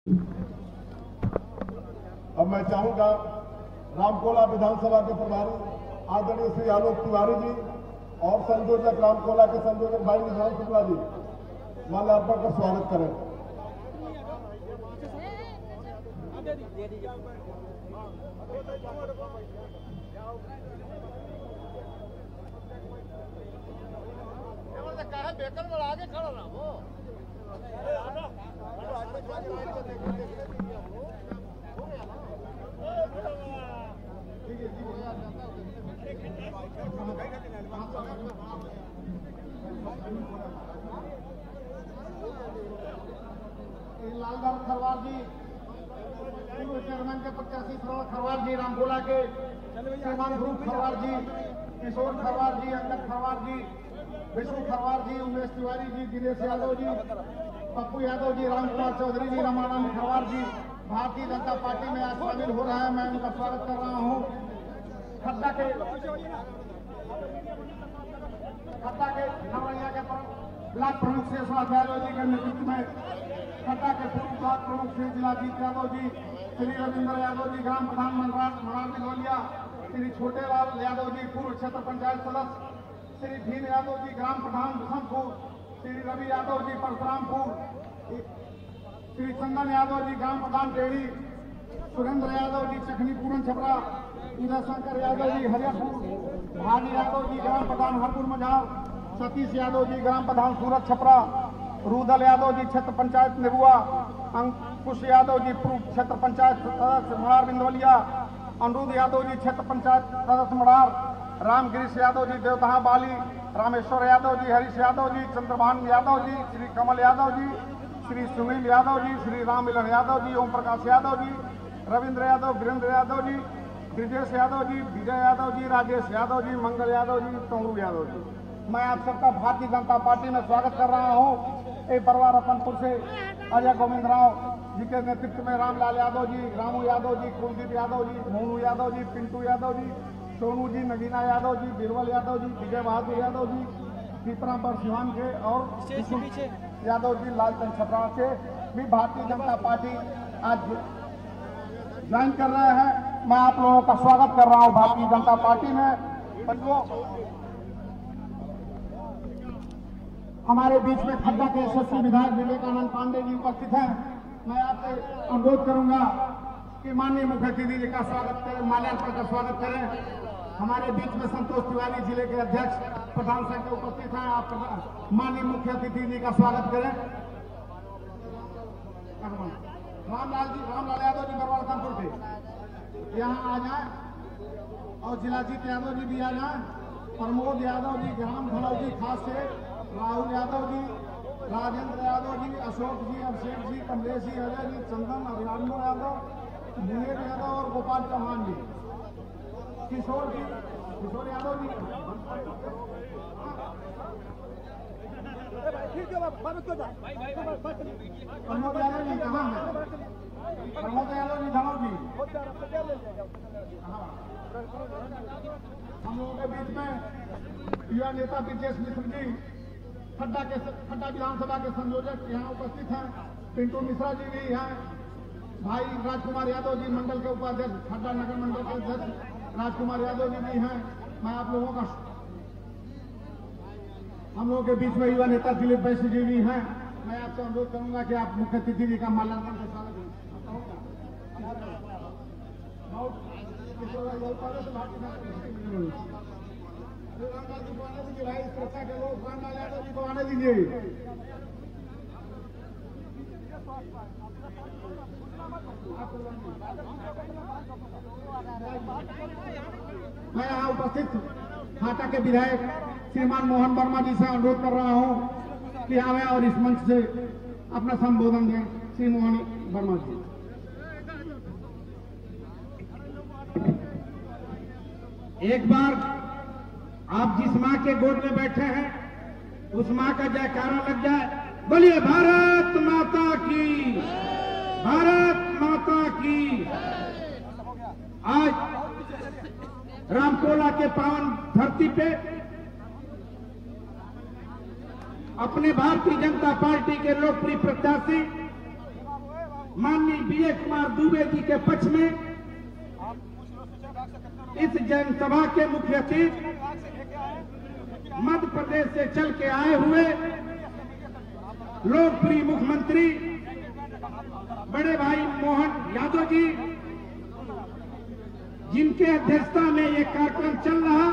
अब मैं चाहूंगा रामकोला विधानसभा के प्रभारी आदरणीय श्री आलोक तिवारी जी और संयोजक रामकोला के संयोजक भाई निशान शुक्ला जी माल्यार्पण कर स्वागत करें। बेकर में आगे खड़ा रहा वो लालदार खरवाल जी, पूर्व चेयरमैन के प्रत्याशी श्रवण खरवाल जी रामकोला के, श्रीमान ध्रुव खरवाल जी, किशोर खरवाल जी, अंगद खरवाल जी, विष्णु खरवाल जी, उमेश तिवारी जी, दिनेश यादव जी, पप्पू यादव जी, रामकुमार चौधरी जी, रमानंद खरवाल जी भारतीय जनता पार्टी में आज शामिल हो रहा है। मैं उनका स्वागत कर रहा हूँ। खड्डा के खबड़िया के ब्लॉक प्रमुख श्री यशवंत यादव जी के नेतृत्व में खड्डा के पूर्व ब्लॉक प्रमुख श्री जिलाजीत यादव जी, श्री रविंद्र यादव जी, ग्राम प्रधान मनार बिनौलिया, श्री छोटेलाल यादव जी, पूर्व क्षेत्र पंचायत सदस्य, श्री भीम यादव जी, ग्राम प्रधान बिशनपुर, श्री रवि यादव जी, परशुरामपुर, श्री चंदन यादव जी, ग्राम प्रधान टेढ़ी, सुरेंद्र यादव जी, चखनी पूरन छपरा, उदय शंकर यादव जी, हरियापुर, भानी यादव जी, ग्राम प्रधान हरपुर मझार, सतीश यादव जी, ग्राम प्रधान सूरत छपरा, रूदल यादव जी, क्षेत्र पंचायत निबुआ, अंकुश यादव जी, पूर्व क्षेत्र पंचायत सदस्य मनार बिंदवलिया, अनुरुद्ध यादव जी, क्षेत्र पंचायत सदस्य मनार, रामगिरीश यादव जी, देवतहा बाली, रामेश्वर यादव जी, हरीश यादव जी, चंद्रभान यादव जी, श्री कमल यादव जी, श्री सुनील यादव जी, श्री राम मिलन यादव जी, ओम प्रकाश यादव जी, रविंद्र यादव, वीरेंद्र यादव जी, ब्रिजेश यादव जी, विजय यादव जी, राजेश यादव जी, मंगल यादव जी, टोंगरू यादव जी। मैं आप सबका भारतीय जनता पार्टी में स्वागत कर रहा हूँ। एक परिवार रतनपुर से अजय गोविंद राव जी के नेतृत्व में रामलाल यादव जी, रामू यादव जी, कुलदीप यादव जी, मोनू यादव जी, पिंटू यादव जी, सोनू जी, नगीना यादव जी, बीरबल यादव जी, विजय बहादुर यादव जी, पीपराम पर सिवान के और यादव जी लालचंद छपरा से भी भारतीय जनता पार्टी आज ज्वाइन कर रहे हैं। मैं आप लोगों का स्वागत कर रहा हूं भारतीय जनता पार्टी में। हमारे बीच में खड्डा के यशस्वी विधायक विवेकानंद पांडे जी उपस्थित हैं। मैं आपसे अनुरोध करूंगा कि माननीय मुख्य अतिथि जी का स्वागत करें, माल्यार्पण का स्वागत करें। हमारे बीच में संतोष तिवारी जिले के अध्यक्ष प्रधान संघ के उपस्थित हैं। आप माननीय मुख्य अतिथि जी का स्वागत करें। रामलाल यादव जी बरवाल कानपुर से यहाँ आ जाए और जिलाजीत यादव जी भी आ जाए। प्रमोद यादव जी, ग्राम धनौ जी खास से, राहुल यादव जी, राजेंद्र यादव जी, अशोक जी, अभिषेक जी, कमलेश जी, अजय जी, चंदन, अभिराम यादव, मुनेर यादव और गोपाल चौहान जी, किशोर यादव जी, प्रमोद यादव जी कहाँ है? प्रमोद यादव जी धनौ जी। हम लोगों के बीच में युवा नेता ब्रिजेश मिश्र जी, खड्डा विधानसभा के संयोजक यहाँ उपस्थित हैं। पिंटू मिश्रा जी भी हैं। भाई राजकुमार यादव जी, मंडल के उपाध्यक्ष, खड्डा नगर मंडल के अध्यक्ष राजकुमार यादव जी भी हैं। मैं आप लोगों का, हम लोगों के बीच में युवा नेता दिलीप वैश्य जी भी हैं। मैं आपसे अनुरोध करूंगा कि आप मुख्य अतिथि जी का माल्यार्पण के स्वागत करें। भाई सुरक्षा के लोग रामलाल यादव जी को आने दीजिए। मैं यहाँ उपस्थित हाटा के विधायक श्रीमान मोहन वर्मा जी से अनुरोध कर रहा हूँ कि आवे और इस मंच से अपना संबोधन दें। श्री मोहन वर्मा जी। एक बार आप जिस माँ के गोद में बैठे हैं उस माँ का जयकारा लग जाए। बोलिए भारत माता की, भारत माता की। आज रामकोला के पावन धरती पे अपने भारतीय जनता पार्टी के लोकप्रिय प्रत्याशी माननीय विजय कुमार दुबे जी के पक्ष में इस जनसभा के मुख्य अतिथि मध्य प्रदेश से चल के आए हुए लोकप्रिय मुख्यमंत्री बड़े भाई मोहन यादव जी, जिनके अध्यक्षता में ये कार्यक्रम चल रहा,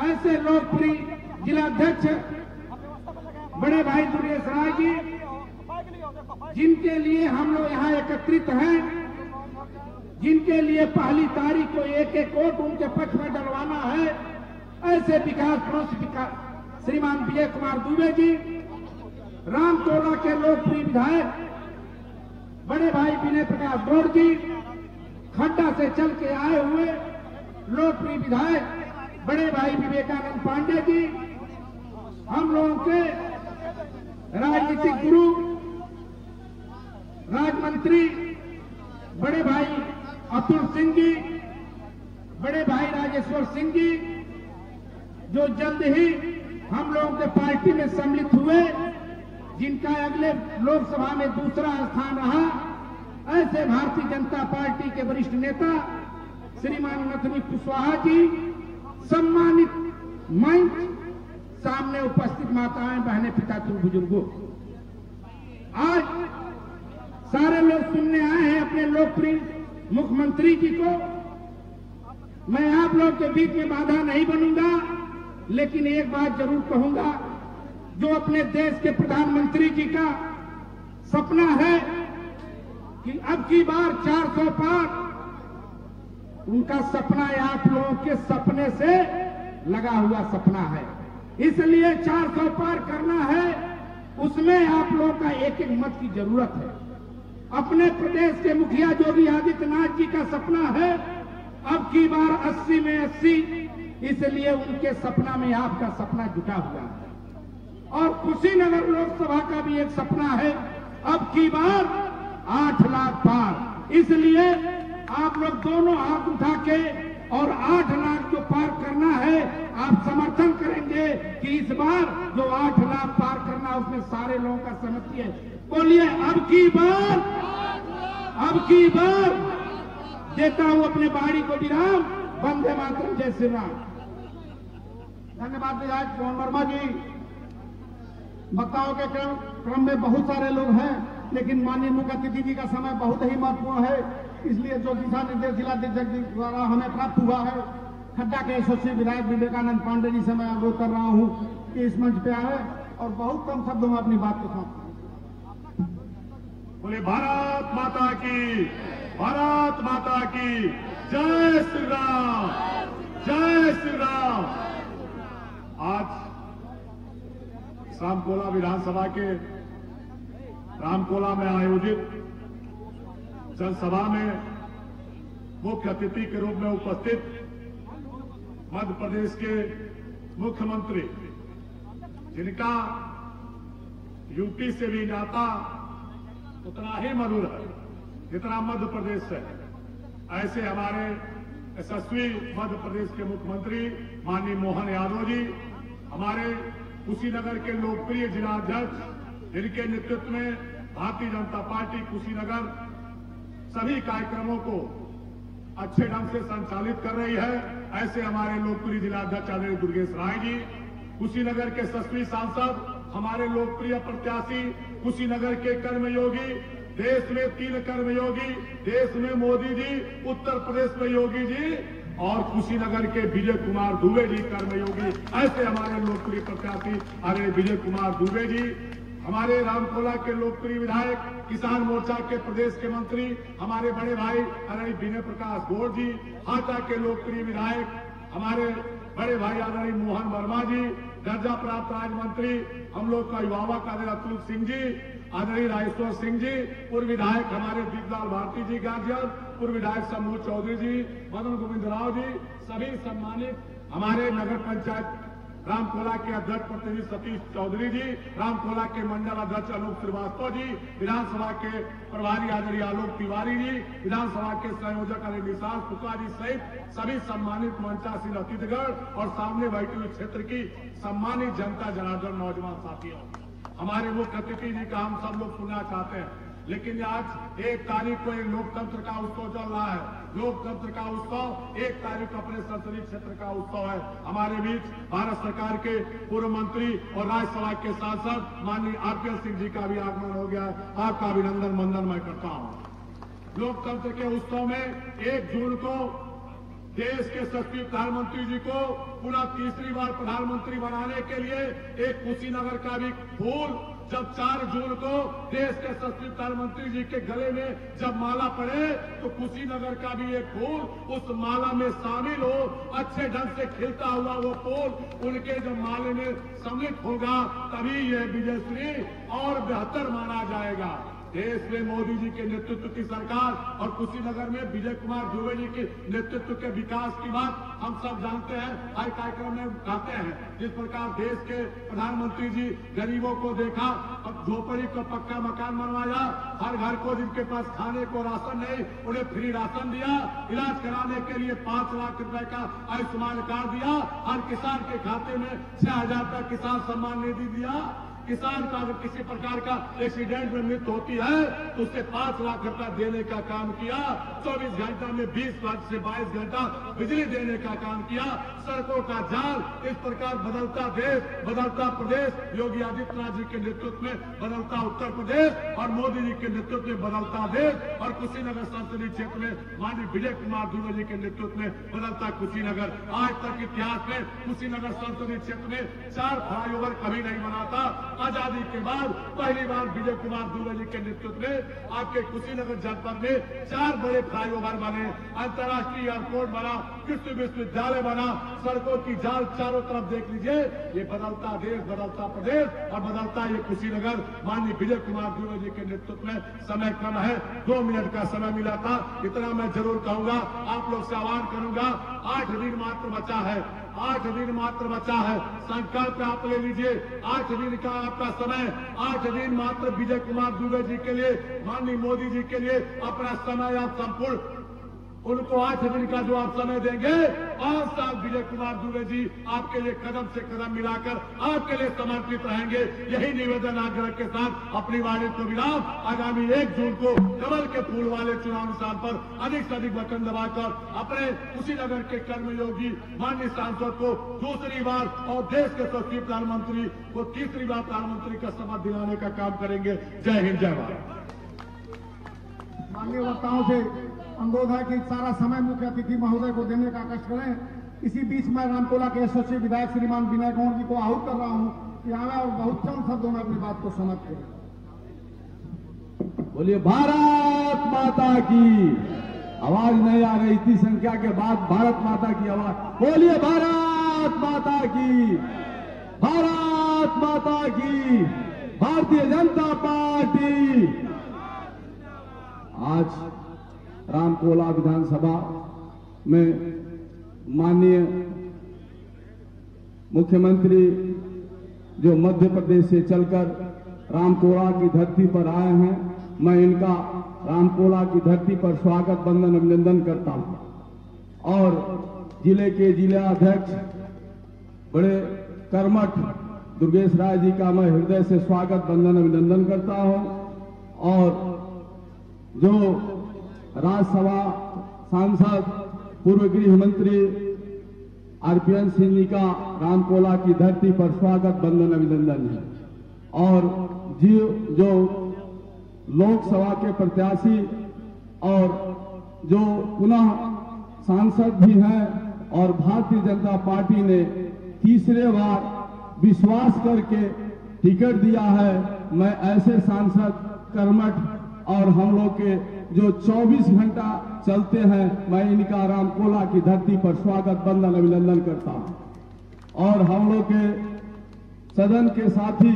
ऐसे लोकप्रिय जिलाध्यक्ष बड़े भाई दुर्गेश राय जी, जिनके लिए हम लोग यहाँ एकत्रित हैं, जिनके लिए पहली तारीख को एक एक वोट उनके पक्ष में डलवाना है, ऐसे विकास पुरुष श्रीमान विजय कुमार दुबे जी, रामटोला के लोकप्रिय विधायक बड़े भाई विनय प्रकाश गौड़ जी, खड्डा से चल के आए हुए लोकप्रिय विधायक बड़े भाई विवेकानंद पांडे जी, हम लोगों के राजनीतिक गुरु राजमंत्री बड़े भाई अतुल सिंह जी, बड़े भाई राजेश्वर सिंह जी, जो जल्द ही हम लोगों के पार्टी में सम्मिलित हुए, जिनका अगले लोकसभा में दूसरा स्थान रहा, ऐसे भारतीय जनता पार्टी के वरिष्ठ नेता श्रीमान नथनी कुशवाहा जी, सम्मानित मंच, सामने उपस्थित माताएं, बहनें, पिता, बुजुर्गों, आज सारे लोग सुनने आए हैं अपने लोकप्रिय मुख्यमंत्री जी को। मैं आप लोग के बीच में बाधा नहीं बनूंगा, लेकिन एक बात जरूर कहूंगा, जो अपने देश के प्रधानमंत्री जी का सपना है कि अब की बार 400 पार, उनका सपना आप लोगों के सपने से लगा हुआ सपना है, इसलिए 400 पार करना है, उसमें आप लोगों का एक एक मत की जरूरत है। अपने प्रदेश के मुखिया योगी आदित्यनाथ जी का सपना है अब की बार 80 में 80, इसलिए उनके सपना में आपका सपना जुटा हुआ है। और कुशीनगर लोकसभा का भी एक सपना है अब की बार 8 लाख पार, इसलिए आप लोग दोनों हाथ उठा के और 8 लाख जो पार करना है, आप समर्थन करेंगे कि इस बार जो 8 लाख पार करना है उसमें सारे लोगों का सहमति है। बोलिए अब की बार देता हूं अपने बाड़ी को विराम। वंदे मातरम, जय श्री राम। धन्यवाद विधायक मोहन वर्मा जी। वक्ताओं के क्रम में बहुत सारे लोग हैं, लेकिन माननीय मुख्य अतिथि जी का समय बहुत ही महत्वपूर्ण है, इसलिए जो दिशा निर्देश जिलाध्यक्ष जी द्वारा हमें प्राप्त हुआ है, खड्डा के यशस्वी विधायक विवेकानंद पांडे जी से मैं अनुरोध कर रहा हूं कि इस मंच पे आए और बहुत कम शब्दों में अपनी बात को समाप्त करें। बोले भारत माता की, भारत माता की जय श्री राम, जय श्री राम। आज रामकोला विधानसभा के रामकोला में आयोजित जनसभा में मुख्य अतिथि के रूप में उपस्थित मध्य प्रदेश के मुख्यमंत्री, जिनका यूपी से भी नाता उतना ही मधुर है जितना मध्य प्रदेश से है, ऐसे हमारे यशस्वी मध्य प्रदेश के मुख्यमंत्री माननीय मोहन यादव जी, हमारे कुशीनगर के लोकप्रिय जिलाध्यक्ष, जिनके नेतृत्व में भारतीय जनता पार्टी कुशीनगर सभी कार्यक्रमों को अच्छे ढंग से संचालित कर रही है, ऐसे हमारे लोकप्रिय जिलाध्यक्ष आदरणीय दुर्गेश राय जी, कुशीनगर के यशस्वी सांसद, हमारे लोकप्रिय प्रत्याशी, कुशीनगर के कर्मयोगी, देश में 3 कर्मयोगी, देश में मोदी जी, उत्तर प्रदेश में योगी जी और कुशीनगर के विजय कुमार दुबे जी कर्मयोगी, ऐसे हमारे लोकप्रिय प्रत्याशी आदरणीय विजय कुमार दुबे जी, हमारे रामकोला के लोकप्रिय विधायक, किसान मोर्चा के प्रदेश के मंत्री हमारे बड़े भाई आदरणीय विनय प्रकाश गौड़ जी, हाटा के लोकप्रिय विधायक हमारे बड़े भाई आदरणीय मोहन वर्मा जी, दर्जा प्राप्त राज्य मंत्री हम लोग का युवा आदरणीय अतुल सिंह जी, आदरणीय राजेश्वर सिंह जी, पूर्व विधायक हमारे दीपलाल भारती जी गाजियर, पूर्व विधायक समूह चौधरी जी, मदन गोविंद राव जी, सभी सम्मानित हमारे नगर पंचायत रामकोला के अध्यक्ष प्रतिनिधि सतीश चौधरी जी, रामकोला के मंडल अध्यक्ष अनूप श्रीवास्तव जी, विधानसभा के प्रभारी आदरणीय आलोक तिवारी जी, विधानसभा के संयोजक आदरणीय निशांत फुका जी सहित सभी सम्मानित मंचासीन अतिथिगण और सामने बैठे हुए क्षेत्र की सम्मानित जनता, जनार्दन, नौजवान साथियों, हमारे मुख्य अतिथि जी का हम सब लोग सुनना चाहते हैं। लेकिन आज 1 तारीख को एक लोकतंत्र का उत्सव चल रहा है। लोकतंत्र का उत्सव 1 तारीख को अपने संसदीय क्षेत्र का उत्सव है। हमारे बीच भारत सरकार के पूर्व मंत्री और राज्यसभा के सांसद माननीय RPL सिंह जी का भी आगमन हो गया है। आपका अभिनंदन वंदन मैं करता हूं। लोकतंत्र के उत्सव में 1 जून को देश के यशस्वी प्रधानमंत्री जी को पुनः तीसरी बार प्रधानमंत्री बनाने के लिए एक कुशीनगर का भी फूल, जब 4 जून को देश के यशस्वी प्रधानमंत्री जी के गले में जब माला पड़े तो कुशीनगर का भी एक फूल उस माला में शामिल हो, अच्छे ढंग से खिलता हुआ वो फूल उनके जब माले में सम्मिलित होगा, तभी यह विजयश्री और बेहतर माना जाएगा। देश में मोदी जी के नेतृत्व की सरकार और कुशीनगर में विजय कुमार दुबे जी के नेतृत्व के विकास की बात हम सब जानते हैं, हर कार्यक्रम में कहते हैं। जिस प्रकार देश के प्रधानमंत्री जी गरीबों को देखा और झोपड़ी को पक्का मकान बनवाया, हर घर को जिनके पास खाने को राशन नहीं उन्हें फ्री राशन दिया, इलाज कराने के लिए 5 लाख रुपए का आयुष्मान कार्ड दिया, हर किसान के खाते में 6,000 रुपया किसान सम्मान निधि दिया। किसान का अगर किसी प्रकार का एक्सीडेंट में मृत्यु होती है तो उससे 5 लाख रुपया देने का काम किया। 24 घंटा में 20 से 22 घंटा बिजली देने का काम किया। सड़कों का जाल, इस प्रकार बदलता देश, बदलता प्रदेश, योगी आदित्यनाथ जी के नेतृत्व में बदलता उत्तर प्रदेश और मोदी जी के नेतृत्व में बदलता देश और कुशीनगर संसदीय क्षेत्र में माननीय विजय कुमार दुबे जी के नेतृत्व में बदलता कुशीनगर। आज तक इतिहास में कुशीनगर संसदीय क्षेत्र में 4 फ्लाईओवर कभी नहीं बना था। आजादी के बाद पहली बार विजय कुमार दुबे जी के नेतृत्व में आपके कुशीनगर जनपद में 4 बड़े फ्लाईओवर बने, अंतर्राष्ट्रीय एयरपोर्ट बना, कृषि विश्वविद्यालय बना, सड़कों की जाल चारों तरफ देख लीजिए। ये बदलता देश, बदलता प्रदेश और बदलता ये कुशीनगर माननीय विजय कुमार दुबे जी के नेतृत्व में। समय कम है, 2 मिनट का समय मिला था, इतना मैं जरूर कहूंगा, आप लोग से आह्वान करूंगा। 8 दिन मात्र बचा है, 8 दिन मात्र बचा है, संकल्प आप ले लीजिए। 8 दिन का आपका समय, 8 दिन मात्र विजय कुमार दुबे जी के लिए, माननीय मोदी जी के लिए अपना समय आप संपूर्ण उनको 8 दिन का जो आप समय देंगे, 5 साल विजय कुमार दुबे जी आपके लिए कदम से कदम मिलाकर आपके लिए समर्पित रहेंगे। यही निवेदन आग्रह के साथ अपनी वाणी को विराम। आगामी 1 जून को कमल के फूल वाले चुनाव निशान पर अधिक से अधिक बटन दबाकर अपने कुशीनगर के कर्मयोगी माननीय सांसद को दूसरी बार और देश के यशस्वी प्रधानमंत्री को तीसरी बार प्रधानमंत्री का शपथ दिलाने का काम करेंगे। जय हिंद, जय भारत। माननीय वक्ताओं से अनुरोध है कि सारा समय मुख्य अतिथि महोदय को देने का कष्ट करें। इसी बीच मैं रामकोला के यशस्वी विधायक श्रीमान विनय गौड़ जी को आहूत कर रहा हूं कि आवे और बहुत चंद शब्दों में अपनी बात को समाप्त करें। बोलिए भारत माता की। आवाज नहीं आ रही, इतनी संख्या के बाद भारत माता की आवाज। बोलिए भारत माता की, भारत माता की, भारतीय जनता पार्टी। आज रामकोला विधानसभा में माननीय मुख्यमंत्री जो मध्य प्रदेश से चलकर रामकोला की धरती पर आए हैं, मैं इनका रामकोला की धरती पर स्वागत वंदन अभिनंदन करता हूं। और जिले के जिलाध्यक्ष बड़े कर्मठ दुर्गेश राय जी का मैं हृदय से स्वागत वंदन अभिनंदन करता हूं। और जो राज्यसभा सांसद पूर्व गृह मंत्री RPL सिंह जी का रामकोला की धरती पर स्वागत वंदन अभिनंदन है। और जो लोकसभा के प्रत्याशी और जो पुनः सांसद भी हैं और भारतीय जनता पार्टी ने तीसरे बार विश्वास करके टिकट दिया है, मैं ऐसे सांसद कर्मठ और हम लोग के जो 24 घंटा चलते हैं, मैं इनका रामकोला की धरती पर स्वागत वंदन अभिनंदन करता हूं। और हम लोग के सदन के साथी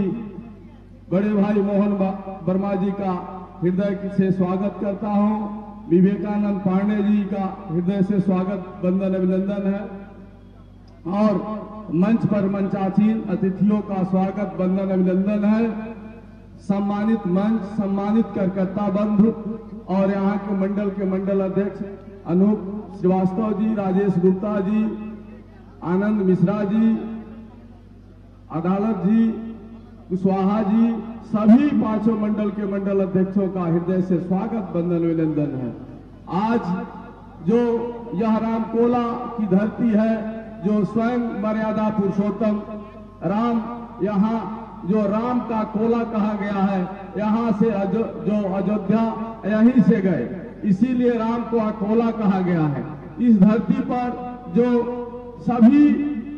बड़े भाई मोहन वर्मा जी का हृदय से स्वागत करता हूं। विवेकानंद पांडे जी का हृदय से स्वागत वंदन अभिनंदन है। और मंच पर मंचासीन अतिथियों का स्वागत वंदन अभिनंदन है। सम्मानित मंच, सम्मानित कार्यकर्ता बंधु और यहाँ के मंडल अध्यक्ष अनूप श्रीवास्तव जी, राजेश गुप्ता जी, आनंद मिश्रा जी, अदालत जी, कुशवाहा जी, सभी पांचों मंडल के मंडल अध्यक्षों का हृदय से स्वागत वंदन अभिनंदन है। आज जो यह रामकोला की धरती है, जो स्वयं मर्यादा पुरुषोत्तम राम, यहाँ जो राम का कोला कहा गया है, यहाँ से जो अयोध्या यहीं से गए, इसीलिए राम को अकोला कहा गया है। इस धरती पर जो सभी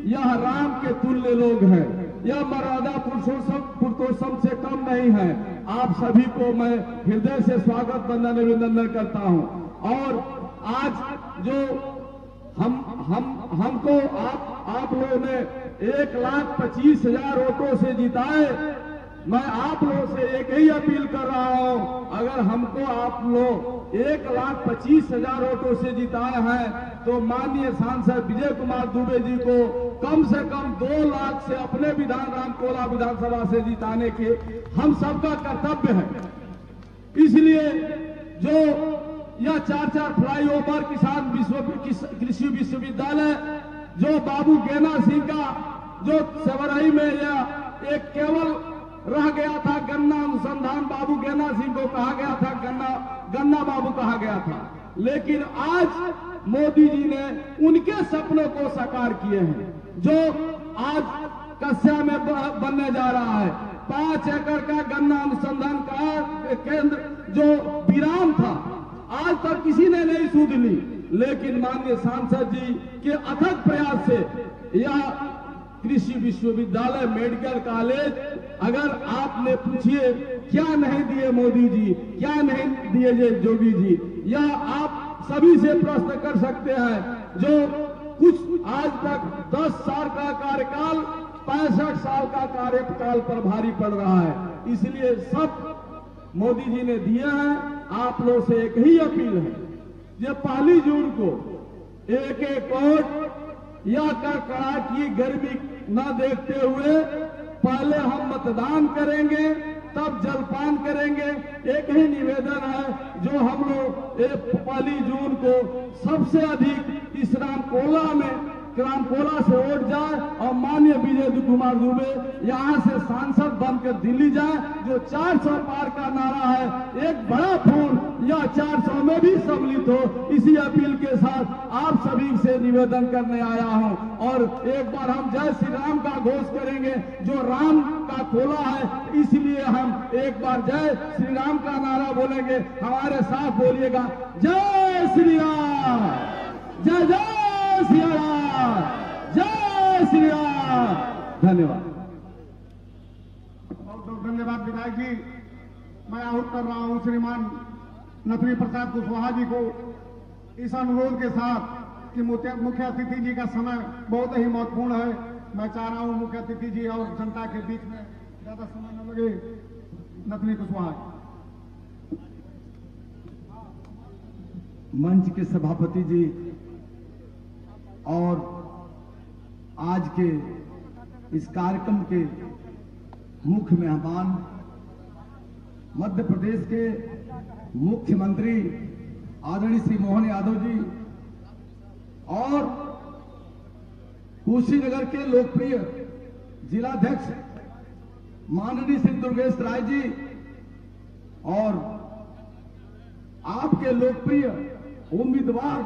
यह राम के तुल्य लोग हैं, यह मर्यादा पुरुषोत्तम से कम नहीं है। आप सभी को मैं हृदय से स्वागत वंदन अभिनंदन करता हूं। और आज जो हमको आप लोगों ने 1,25,000 वोटों से जिताए, मैं आप लोगों से एक ही अपील कर रहा हूं, अगर हमको आप लोग 1,25,000 वोटों से जिताए हैं तो माननीय सांसद विजय कुमार दुबे जी को कम से कम 2 लाख से अपने रामकोला विधानसभा से जिताने के हम सबका कर्तव्य है। इसलिए जो यह 4 फ्लाईओवर कृषि विश्वविद्यालय जो बाबू गेना सिंह का जो सेवरही में यह एक केवल रह गया था, गन्ना अनुसंधान बाबू गेना सिंह को कहा गया था, गन्ना बाबू कहा गया था, लेकिन आज मोदी जी ने उनके सपनों को साकार किए हैं। जो आज कस्या में बनने जा रहा है, 5 एकड़ का गन्ना अनुसंधान का केंद्र जो वीरान था, आज तक किसी ने नहीं सूद ली, लेकिन माननीय सांसद जी के अथक प्रयास से यह कृषि विश्वविद्यालय मेडिकल कॉलेज, अगर आपने पूछिए क्या नहीं दिए मोदी जी, क्या नहीं दिए जोगी जी, यह आप सभी से प्रश्न कर सकते हैं। जो कुछ आज तक 10 साल का कार्यकाल 65 साल का कार्यकाल पर भारी पड़ रहा है, इसलिए सब मोदी जी ने दिए हैं। आप लोग से एक ही अपील है, जो 1 जून को एक वोट या कड़ाकी गर्मी न देखते हुए पहले हम मतदान करेंगे, तब जलपान करेंगे। एक ही निवेदन है, जो हम लोग 1 जून को सबसे अधिक इस रामकोला से वोट जाए और माननीय विजय कुमार दुबे यहाँ से सांसद बनकर दिल्ली जाए। जो 400 पार का नारा है, एक बड़ा फूल या 400 में भी सम्मिलित हो, इसी अपील के साथ आप सभी से निवेदन करने आया हूं। और एक बार हम जय श्री राम का घोष करेंगे, जो राम का कोला है, इसलिए हम एक बार जय श्री राम का नारा बोलेंगे। हमारे साथ बोलिएगा, जय श्री राम, जय जय श्री राम, जय श्री राम। धन्यवाद। बहुत बहुत धन्यवाद विधायक जी। मैं आहूत कर रहा हूं श्रीमान नथुनी प्रसाद कुशवाहा जी को इस अनुरोध के साथ कि मुख्य अतिथि जी का समय बहुत ही महत्वपूर्ण है। मैं चाह रहा हूं मुख्य अतिथि जी और जनता के बीच में ज्यादा समय न लगे। नथुनी कुशवाहा मंच के सभापति जी और आज के इस कार्यक्रम के मुख्य मेहमान मध्य प्रदेश के मुख्यमंत्री आदरणीय श्री मोहन यादव जी और कुशीनगर के लोकप्रिय जिलाध्यक्ष माननीय श्री दुर्गेश राय जी और आपके लोकप्रिय उम्मीदवार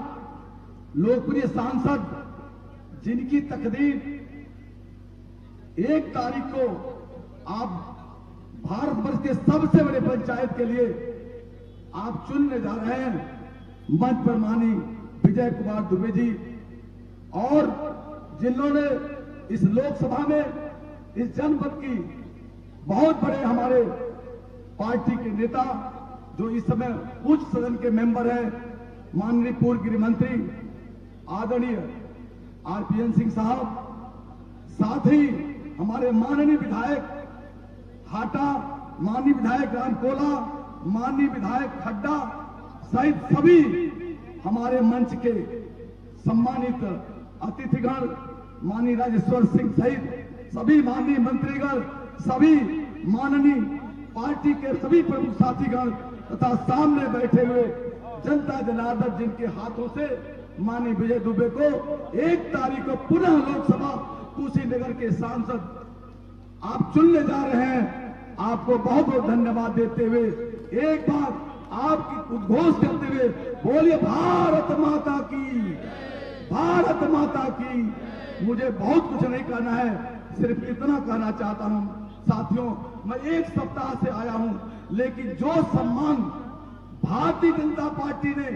लोकप्रिय सांसद जिनकी तकदीर 1 तारीख को आप भारतवर्ष के सबसे बड़े पंचायत के लिए आप चुनने जा रहे हैं, मंच पर माननीय विजय कुमार दुबे जी, और जिन्होंने इस लोकसभा में इस जनपद की बहुत बड़े हमारे पार्टी के नेता जो इस समय उच्च सदन के मेंबर हैं, माननीय पूर्व गृह मंत्री आदरणीय आरपीएन सिंह साहब, साथ ही हमारे माननीय विधायक हाटा, माननीय विधायक रामकोला, माननीय विधायक खड्डा सहित सभी हमारे मंच के सम्मानित अतिथिगण, माननीय राजेश्वर सिंह सहित सभी माननीय मंत्रीगण, सभी माननीय पार्टी के सभी प्रमुख साथीगण तथा सामने बैठे हुए जनता जनार्दन, जिनके हाथों से माननीय विजय दुबे को 1 तारीख को पुनः लोकसभा कुशीनगर के सांसद आप चुनने जा रहे हैं, आपको बहुत बहुत धन्यवाद देते हुए एक बार आपकी उद्घोष करते हुए बोलिए भारत माता की, भारत माता की। मुझे बहुत कुछ नहीं कहना है, सिर्फ इतना कहना चाहता हूं साथियों, मैं एक सप्ताह से आया हूं, लेकिन जो सम्मान भारतीय जनता पार्टी ने,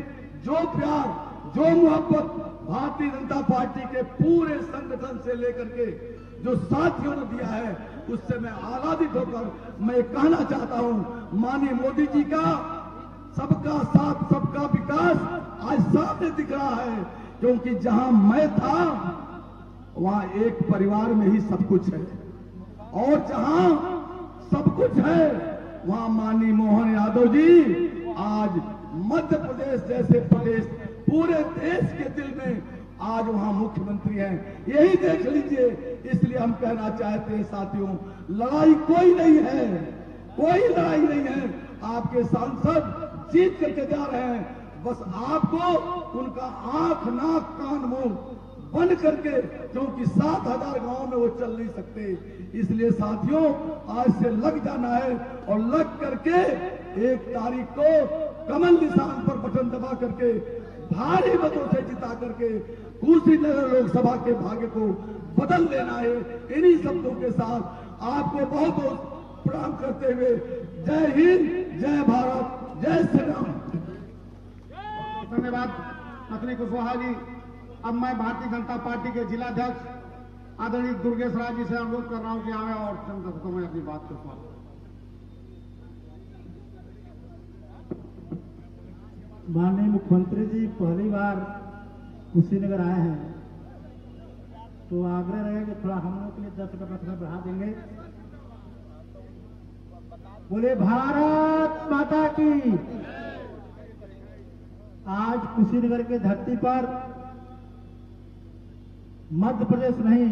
जो प्यार, जो मोहब्बत भारतीय जनता पार्टी के पूरे संगठन से लेकर के जो साथियों ने दिया है, उससे मैं आह्लादित होकर मैं कहना चाहता हूं, माननीय मोदी जी का सबका साथ सबका विकास आज सामने दिख रहा है, क्योंकि जहां मैं था वहां एक परिवार में ही सब कुछ है, और जहां सब कुछ है वहां माननीय मोहन यादव जी आज मध्य प्रदेश जैसे प्रदेश पूरे देश के दिल में आज वहां मुख्यमंत्री हैं, यही देख लीजिए। इसलिए हम कहना चाहते हैं साथियों, लड़ाई कोई नहीं है, कोई लड़ाई नहीं है, आपके सांसद जीत करके जा रहे हैं, बस आपको उनका आंख नाक कान मुंह बंद करके, क्योंकि 7,000 गांव में वो चल नहीं सकते, इसलिए साथियों आज से लग जाना है, और लग करके 1 तारीख को कमल निशान पर बटन दबा करके भारी मतों से जिता करके कुशीनगर लोकसभा के भाग्य को बदल लेना है। इन्हीं शब्दों के साथ आपको बहुत बहुत प्रणाम करते हुए जय हिंद, जय भारत, जय श्री राम। धन्यवाद अतुल कुशवाहा जी। अब मैं भारतीय जनता पार्टी के जिलाध्यक्ष आदरणीय दुर्गेश राज जी से अनुरोध कर रहा हूं कि आवे और चंद दशकों में अपनी बात को सुना। माननीय मुख्यमंत्री जी पहली बार कुशीनगर आए हैं, तो आग्रह रहेगा कि थोड़ा हम लोग के लिए 10 मिनट में बढ़ा देंगे। बोले भारत माता की। आज कुशीनगर के धरती पर मध्य प्रदेश नहीं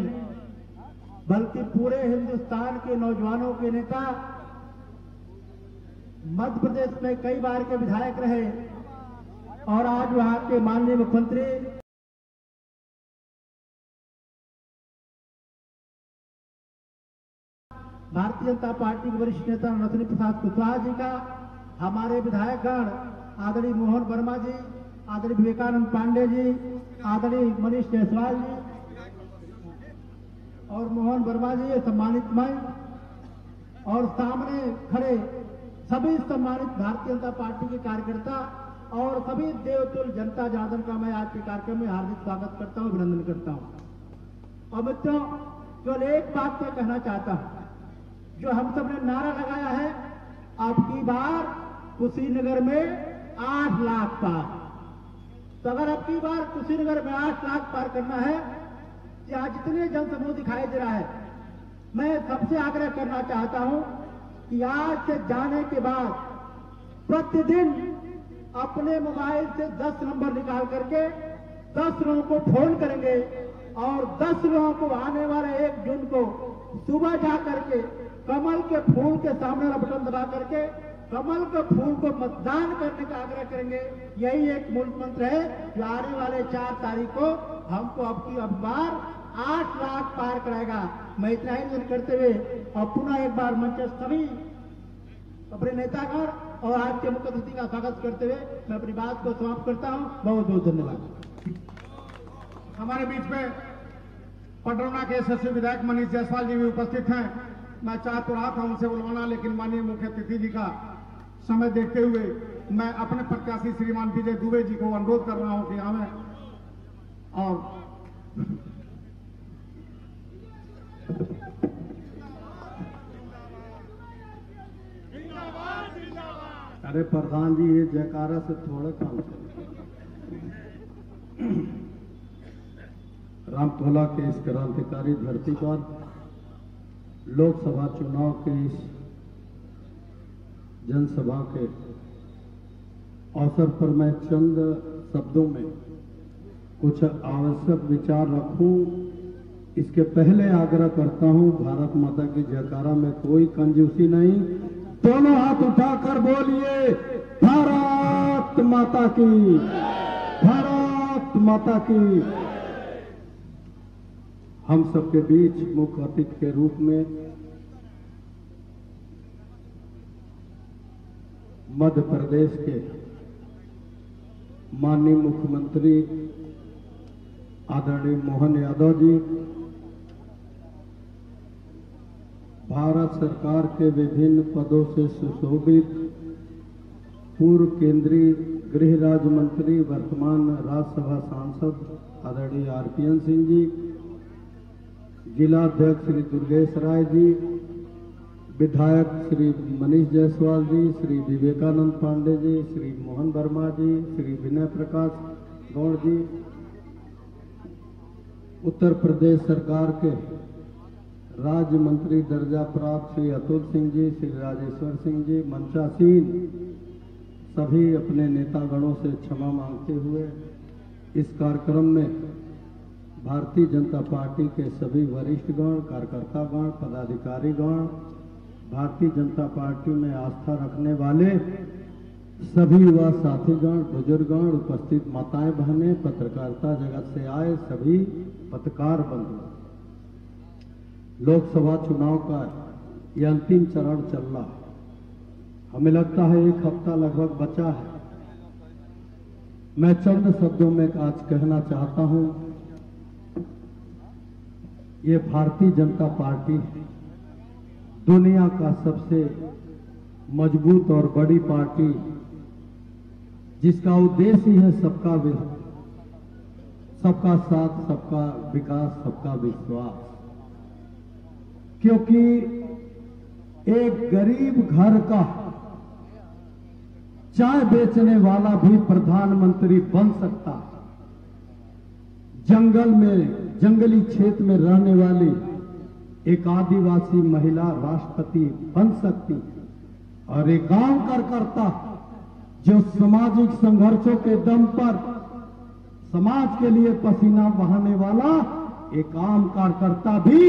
बल्कि पूरे हिंदुस्तान के नौजवानों के नेता मध्य प्रदेश में कई बार के विधायक रहे, और आज वहां के माननीय मुख्यमंत्री भारतीय जनता पार्टी के वरिष्ठ नेता नरसिंह प्रसाद कुशवाहा जी का, हमारे विधायकगण आदरणीय मोहन वर्मा जी, आदरणीय विवेकानंद पांडे जी, आदरणीय मनीष जायसवाल जी और मोहन वर्मा जी सम्मानित मैं, और सामने खड़े सभी सम्मानित भारतीय जनता पार्टी के कार्यकर्ता और सभी देवतुल्य जनता जनार्दन का मैं आज के कार्यक्रम में हार्दिक स्वागत करता हूं, अभिनंदन करता हूं। और मित्रों, केवल एक बात मैं कहना चाहता हूं, जो हम सब ने नारा लगाया है, अब की बार कुशीनगर में 8 लाख पार, तो अगर अब की बार कुशीनगर में 8 लाख पार करना है, यहाँ जितने जनसमूह दिखाई दे रहा है, मैं सबसे आग्रह करना चाहता हूं कि आज से जाने के बाद प्रतिदिन अपने मोबाइल से 10 नंबर निकाल करके 10 लोगों को फोन करेंगे, और 10 लोगों को आने वाले 1 जून को सुबह जा करके कमल के फूल के सामने वाला बटन दबा करके कमल के फूल को मतदान करने का आग्रह करेंगे। यही एक मूल मंत्र है जो आने वाले 4 तारीख को हमको अब बार 8 लाख पार कराएगा। मैं इतना ही निवेदन करते हुए और पुनः एक बार मंच सभी अपने नेतागण और आज के मुख्य अतिथि का स्वागत करते हुए मैं अपनी बात को समाप्त करता हूं। बहुत बहुत धन्यवाद। हमारे बीच में पटरौना के यशस्वी विधायक मनीष जायसवाल जी भी उपस्थित हैं। मैं चाह तो रहा था उनसे बुलवाना, लेकिन माननीय मुख्य अतिथि जी का समय देखते हुए मैं अपने प्रत्याशी श्रीमान विजय दुबे जी को अनुरोध कर रहा हूं कि आवे और अरे प्रधान जी, ये जयकारा से थोड़ा काम चले। रामकोला के इस क्रांतिकारी धरती पर लोकसभा चुनाव के इस जनसभा के अवसर पर मैं चंद शब्दों में कुछ आवश्यक विचार रखूं। इसके पहले आग्रह करता हूं, भारत माता की जयकारा में कोई कंजूसी नहीं। दोनों हाथ उठाकर बोलिए भारत माता की, भारत माता की। हम सबके बीच मुख्य अतिथि के रूप में मध्य प्रदेश के माननीय मुख्यमंत्री आदरणीय मोहन यादव जी, भारत सरकार के विभिन्न पदों से सुशोभित पूर्व केंद्रीय गृह राज्य मंत्री वर्तमान राज्यसभा सांसद आदरणीय आरपीएन सिंह जी, जिला अध्यक्ष श्री दुर्गेश राय जी, विधायक श्री मनीष जायसवाल जी, श्री विवेकानंद पांडे जी, श्री मोहन वर्मा जी, श्री विनय प्रकाश गौड़ जी, उत्तर प्रदेश सरकार के राज्य मंत्री दर्जा प्राप्त श्री अतुल सिंह जी, श्री राजेश्वर सिंह जी, मंचासीन सभी अपने नेतागणों से क्षमा मांगते हुए इस कार्यक्रम में भारतीय जनता पार्टी के सभी वरिष्ठगण, कार्यकर्तागण, पदाधिकारीगण, भारतीय जनता पार्टी में आस्था रखने वाले सभी युवा साथीगण, बुजुर्गगण, उपस्थित माताएं बहनें, पत्रकारिता जगत से आए सभी पत्रकार बंधु, लोकसभा चुनाव का यह अंतिम चरण चल रहा है। हमें लगता है एक हफ्ता लगभग बचा है। मैं चंद शब्दों में आज कहना चाहता हूं, ये भारतीय जनता पार्टी दुनिया का सबसे मजबूत और बड़ी पार्टी, जिसका उद्देश्य ही है सबका साथ, सबका विकास, सबका विश्वास। क्योंकि एक गरीब घर का चाय बेचने वाला भी प्रधानमंत्री बन सकता है। जंगली क्षेत्र में रहने वाली एक आदिवासी महिला राष्ट्रपति बन सकती है। और एक गांव कार्यकर्ता जो सामाजिक संघर्षों के दम पर समाज के लिए पसीना बहाने वाला एक आम कार्यकर्ता भी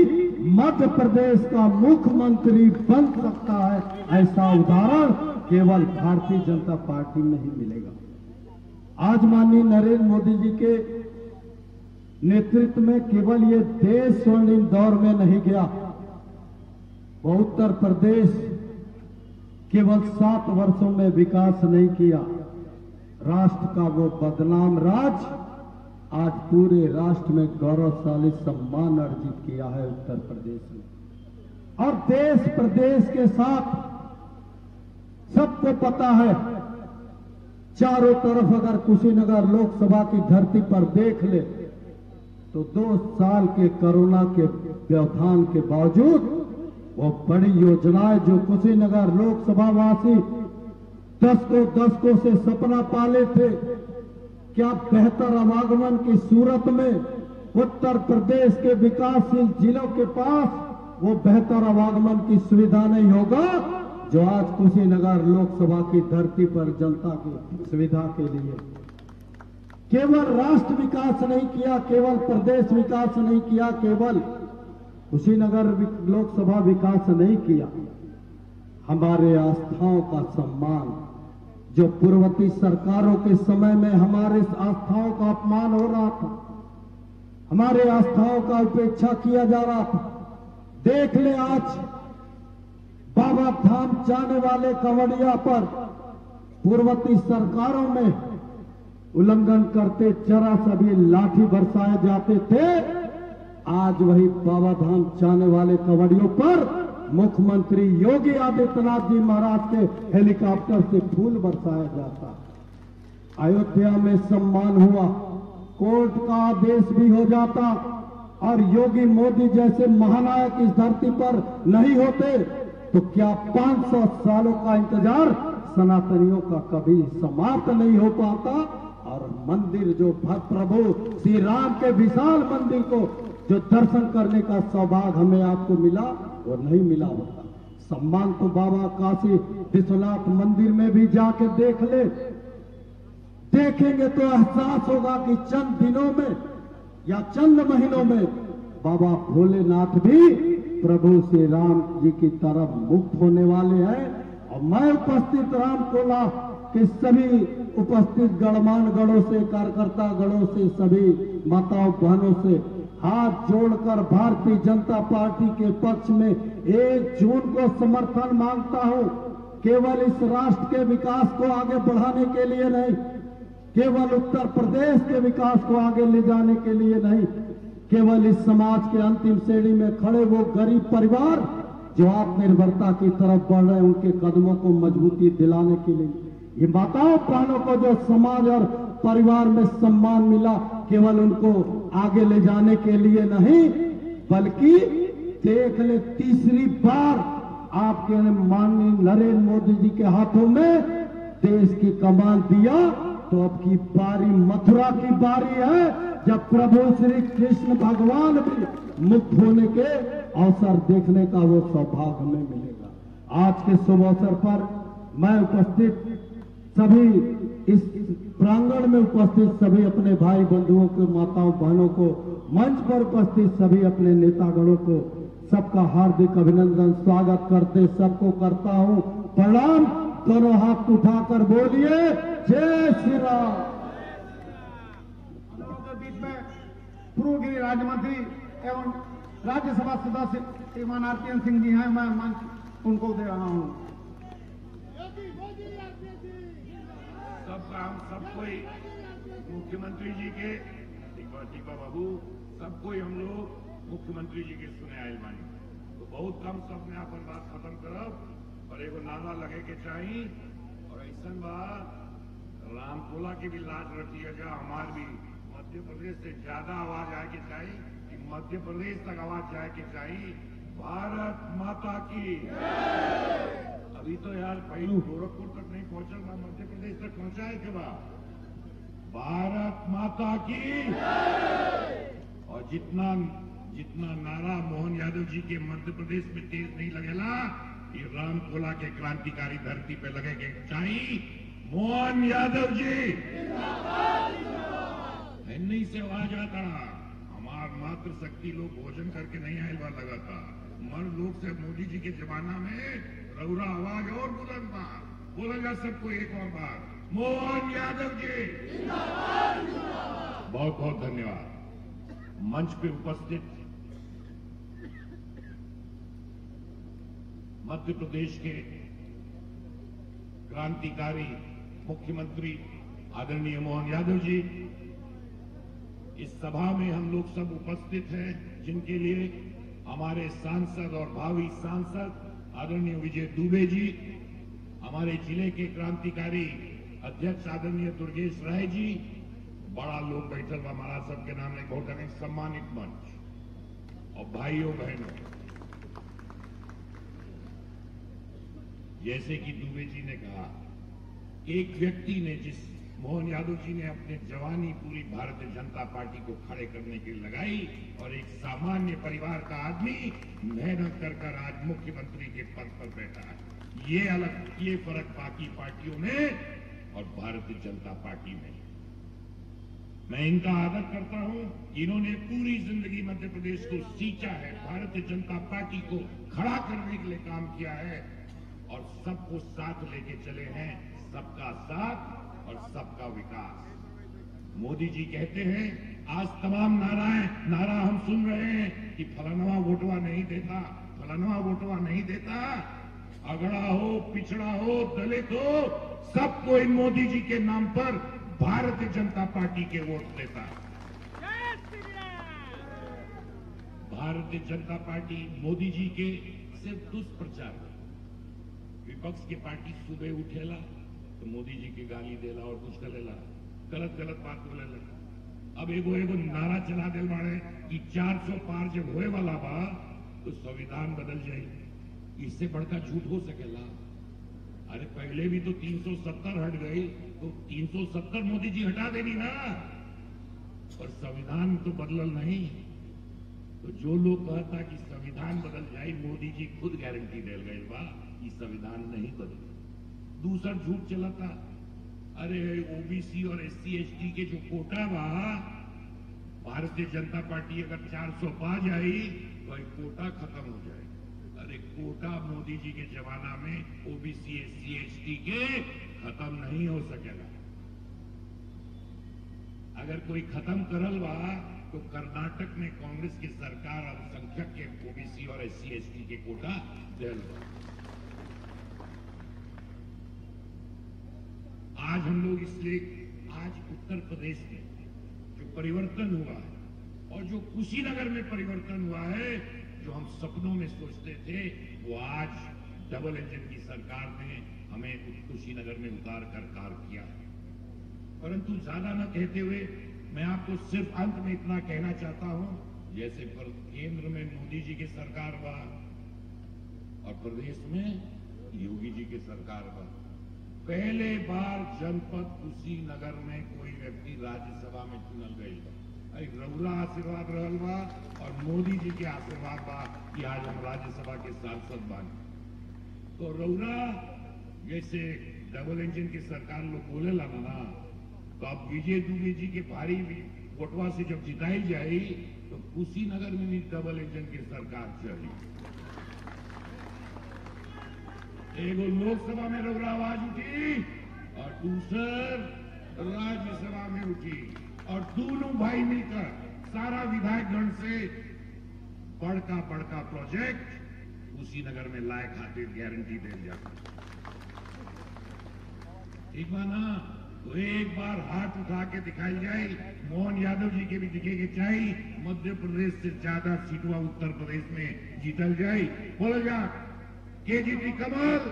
मध्य प्रदेश का मुख्यमंत्री बन सकता है। ऐसा उदाहरण केवल भारतीय जनता पार्टी में ही मिलेगा। आज माननीय नरेंद्र मोदी जी के नेतृत्व में केवल ये देश स्वर्णिम दौर में नहीं गया, वो उत्तर प्रदेश केवल 7 वर्षों में विकास नहीं किया, राष्ट्र का वो बदनाम राज आज पूरे राष्ट्र में गौरवशाली सम्मान अर्जित किया है उत्तर प्रदेश में। और देश प्रदेश के साथ सबको पता है, चारों तरफ अगर कुशीनगर लोकसभा की धरती पर देख ले तो 2 साल के कोरोना के व्यवधान के बावजूद वो बड़ी योजनाएं जो कुशीनगर लोकसभा वासी दशकों से सपना पाले थे, क्या बेहतर आवागमन की सूरत में उत्तर प्रदेश के विकासशील जिलों के पास वो बेहतर आवागमन की सुविधा नहीं होगा जो आज कुशीनगर लोकसभा की धरती पर जनता की सुविधा के लिए केवल राष्ट्र विकास नहीं किया, केवल प्रदेश विकास नहीं किया, केवल कुशीनगर लोकसभा विकास नहीं किया, हमारे आस्थाओं का सम्मान, जो पूर्ववर्ती सरकारों के समय में हमारे आस्थाओं का अपमान हो रहा था, हमारे आस्थाओं का उपेक्षा किया जा रहा था। देख ले आज बाबा धाम जाने वाले कंवड़िया पर पूर्ववर्ती सरकारों में उल्लंघन करते जरा सा भी लाठी बरसाए जाते थे, आज वही बाबा धाम जाने वाले कंवड़ियों पर मुख्यमंत्री योगी आदित्यनाथ जी महाराज के हेलीकॉप्टर से फूल बरसाया जाता। अयोध्या में सम्मान हुआ, कोर्ट का आदेश भी हो जाता और योगी मोदी जैसे महानायक इस धरती पर नहीं होते तो क्या 500 सालों का इंतजार सनातनियों का कभी समाप्त नहीं हो पाता। और मंदिर जो प्रभु श्री राम के विशाल मंदिर को जो दर्शन करने का सौभाग्य हमें आपको मिला वो नहीं मिला होता। सम्मान तो बाबा काशी विश्वनाथ मंदिर में भी जाके देख ले, देखेंगे तो एहसास होगा कि चंद दिनों में या चंद महीनों में बाबा भोलेनाथ भी प्रभु श्री राम जी की तरफ मुक्त होने वाले हैं। और मैं उपस्थित रामकोला के सभी उपस्थित गणमान गणों से, कार्यकर्ता गणों से, सभी माताओं बहनों से हाथ जोड़कर भारतीय जनता पार्टी के पक्ष में 1 जून को समर्थन मांगता हूं। केवल इस राष्ट्र के विकास को आगे बढ़ाने के लिए नहीं, केवल उत्तर प्रदेश के विकास को आगे ले जाने के लिए नहीं, केवल इस समाज के अंतिम श्रेणी में खड़े वो गरीब परिवार जो आत्मनिर्भरता की तरफ बढ़ रहे हैं, उनके कदमों को मजबूती दिलाने के लिए, ये माताओं बहनों को जो समाज और परिवार में सम्मान मिला, केवल उनको आगे ले जाने के लिए नहीं, बल्कि देख ले तीसरी बार आपके माननीय नरेंद्र मोदी जी के हाथों में देश की कमान दिया, तो अब की बारी मथुरा की बारी है, जब प्रभु श्री कृष्ण भगवान भी मुक्त होने के अवसर देखने का वो सौभाग्य हमें मिलेगा। आज के शुभ अवसर पर मैं उपस्थित सभी इस प्रांगण में उपस्थित सभी अपने भाई बंधुओं को, माताओं बहनों को, मंच पर उपस्थित सभी अपने नेतागणों को सबका हार्दिक अभिनंदन, स्वागत करते सबको करता हूं प्रणाम। दोनों हाथ उठाकर बोलिए जय श्री राम। के बीच में पूर्व गृह राज्य मंत्री एवं राज्यसभा सदस्य श्रीमान आरपीएन सिंह जी हैं, मैं मंच उनको दे रहा हूं। सबको मुख्यमंत्री जी के टीका बाबू सबको हम लोग मुख्यमंत्री जी के सुने आयल बानी, तो बहुत कम सब में अपन बात खत्म करब और एगो नारा लगे के चाहिए। और ऐसा बात रामकोला की भी लाज रखिएगा, हमार भी मध्य प्रदेश से ज्यादा आवाज आए के चाहिए, कि मध्य प्रदेश तक आवाज जाए के चाहिए। भारत माता की। अभी तो यार पहले गोरखपुर तक नहीं पहुंचल, ना मध्य प्रदेश तक पहुंचाए के बाद भारत माता की। और जितना नारा मोहन यादव जी के मध्य प्रदेश में तेज नहीं लगेला, ये रामकोला के क्रांतिकारी धरती पे लगे के चाहिए। मोहन यादव जी नहीं से आवाज आता, हमार मात्र शक्ति लोग भोजन करके नहीं आये बार लगा था, मर्द लोग से मोदी जी के जमाना में रौरा आवाज और बुलंद बार बोला जा सबको एक और बार, मोहन यादव जी। बहुत बहुत धन्यवाद। मंच पे उपस्थित मध्य प्रदेश के क्रांतिकारी मुख्यमंत्री आदरणीय मोहन यादव जी, इस सभा में हम लोग सब उपस्थित हैं, जिनके लिए हमारे सांसद और भावी सांसद आदरणीय विजय दुबे जी, हमारे जिले के क्रांतिकारी अध्यक्ष आदरणीय दुर्गेश राय जी, बड़ा लोग बैठल बा महाराज सबके नाम एक बहुत अनेक सम्मानित मंच और भाइयों बहनों, जैसे कि दुबे जी ने कहा, एक व्यक्ति ने जिस मोहन यादव जी ने अपने जवानी पूरी भारतीय जनता पार्टी को खड़े करने के लिए लगाई और एक सामान्य परिवार का आदमी मेहनत कर आज मुख्यमंत्री के पद पर बैठा है। ये फर्क बाकी पार्टियों में और भारतीय जनता पार्टी में। मैं इनका आदर करता हूं, इन्होंने पूरी जिंदगी मध्य प्रदेश को सींचा है, भारतीय जनता पार्टी को खड़ा करने के लिए काम किया है और सबको साथ लेके चले हैं, सबका साथ और सबका विकास। मोदी जी कहते हैं, आज तमाम नारा हम सुन रहे हैं कि फलानवा वोटवा नहीं देता, फलानवा वोटवा नहीं देता, अगड़ा हो, पिछड़ा हो, दलित हो, सबको इन मोदी जी के नाम पर भारतीय जनता पार्टी के वोट देता। भारतीय जनता पार्टी मोदी जी के सिर्फ दुष्प्रचार, विपक्ष के पार्टी सुबह उठेला तो मोदी जी की गाली देला और कुछ करेला, गलत बात बोलेला। अब एगो नारा चला दिल बाड़े कि 400 पार जब होए वाला बा तो संविधान बदल जाए। इससे बढ़कर झूठ हो सकेला? अरे पहले भी तो 370 हट गई, तो 370 मोदी जी हटा देनी ना, और संविधान तो बदलल नहीं। तो जो लोग कहता कि संविधान बदल जाए, मोदी जी खुद गारंटी दे गए बा कि संविधान नहीं बदले। दूसरा झूठ चलाता, अरे ओबीसी और एससी एसटी के जो कोटा बा, भारतीय जनता पार्टी अगर 400 पा जाए तो एक कोटा खत्म हो जाए। अरे कोटा मोदी जी के जमाना में ओबीसी एससी एसटी के खत्म नहीं हो सकेगा। अगर कोई खत्म करल बा तो कर्नाटक में कांग्रेस की सरकार अल्पसंख्यक के ओबीसी और एससी एसटी के कोटा दिल बा। आज हम लोग इसलिए आज उत्तर प्रदेश में जो परिवर्तन हुआ है और जो कुशीनगर में परिवर्तन हुआ है, जो हम सपनों में सोचते थे, वो आज डबल इंजन की सरकार ने हमें कुशीनगर में उतार कर कार्य किया। परंतु ज्यादा न कहते हुए मैं आपको सिर्फ अंत में इतना कहना चाहता हूं, जैसे केंद्र में मोदी जी की सरकार हुआ और प्रदेश में योगी जी की सरकार हुआ, पहले बार जनपद कुशीनगर में कोई व्यक्ति राज्यसभा में चुनल गई बा। रउरा आशीर्वाद रहल बा और मोदी जी के आशीर्वाद बा कि आज हम राज्यसभा के सांसद बानी। तो रउरा जैसे डबल इंजन की सरकार लोग बोलेला ना, तो अब विजय दुबे जी के भारी वोटवा से जब जिताई जाए तो कुशीनगर में भी डबल इंजन की सरकार चली। एगो लोकसभा में रउरा आवाज उठी और दूसर राज्यसभा में उठी और दोनों भाई मिलकर सारा विधायकगण से बड़का बड़का प्रोजेक्ट कुशीनगर में लाए खातिर गारंटी दे जाता। ठीक बा ना? तो एक बार हाथ उठा के दिखाई जाए, मोहन यादव जी के भी दिखे के चाहिए, मध्य प्रदेश से ज्यादा सीटवा उत्तर प्रदेश में जीतल जाए। बोल जा केजीपी कमल।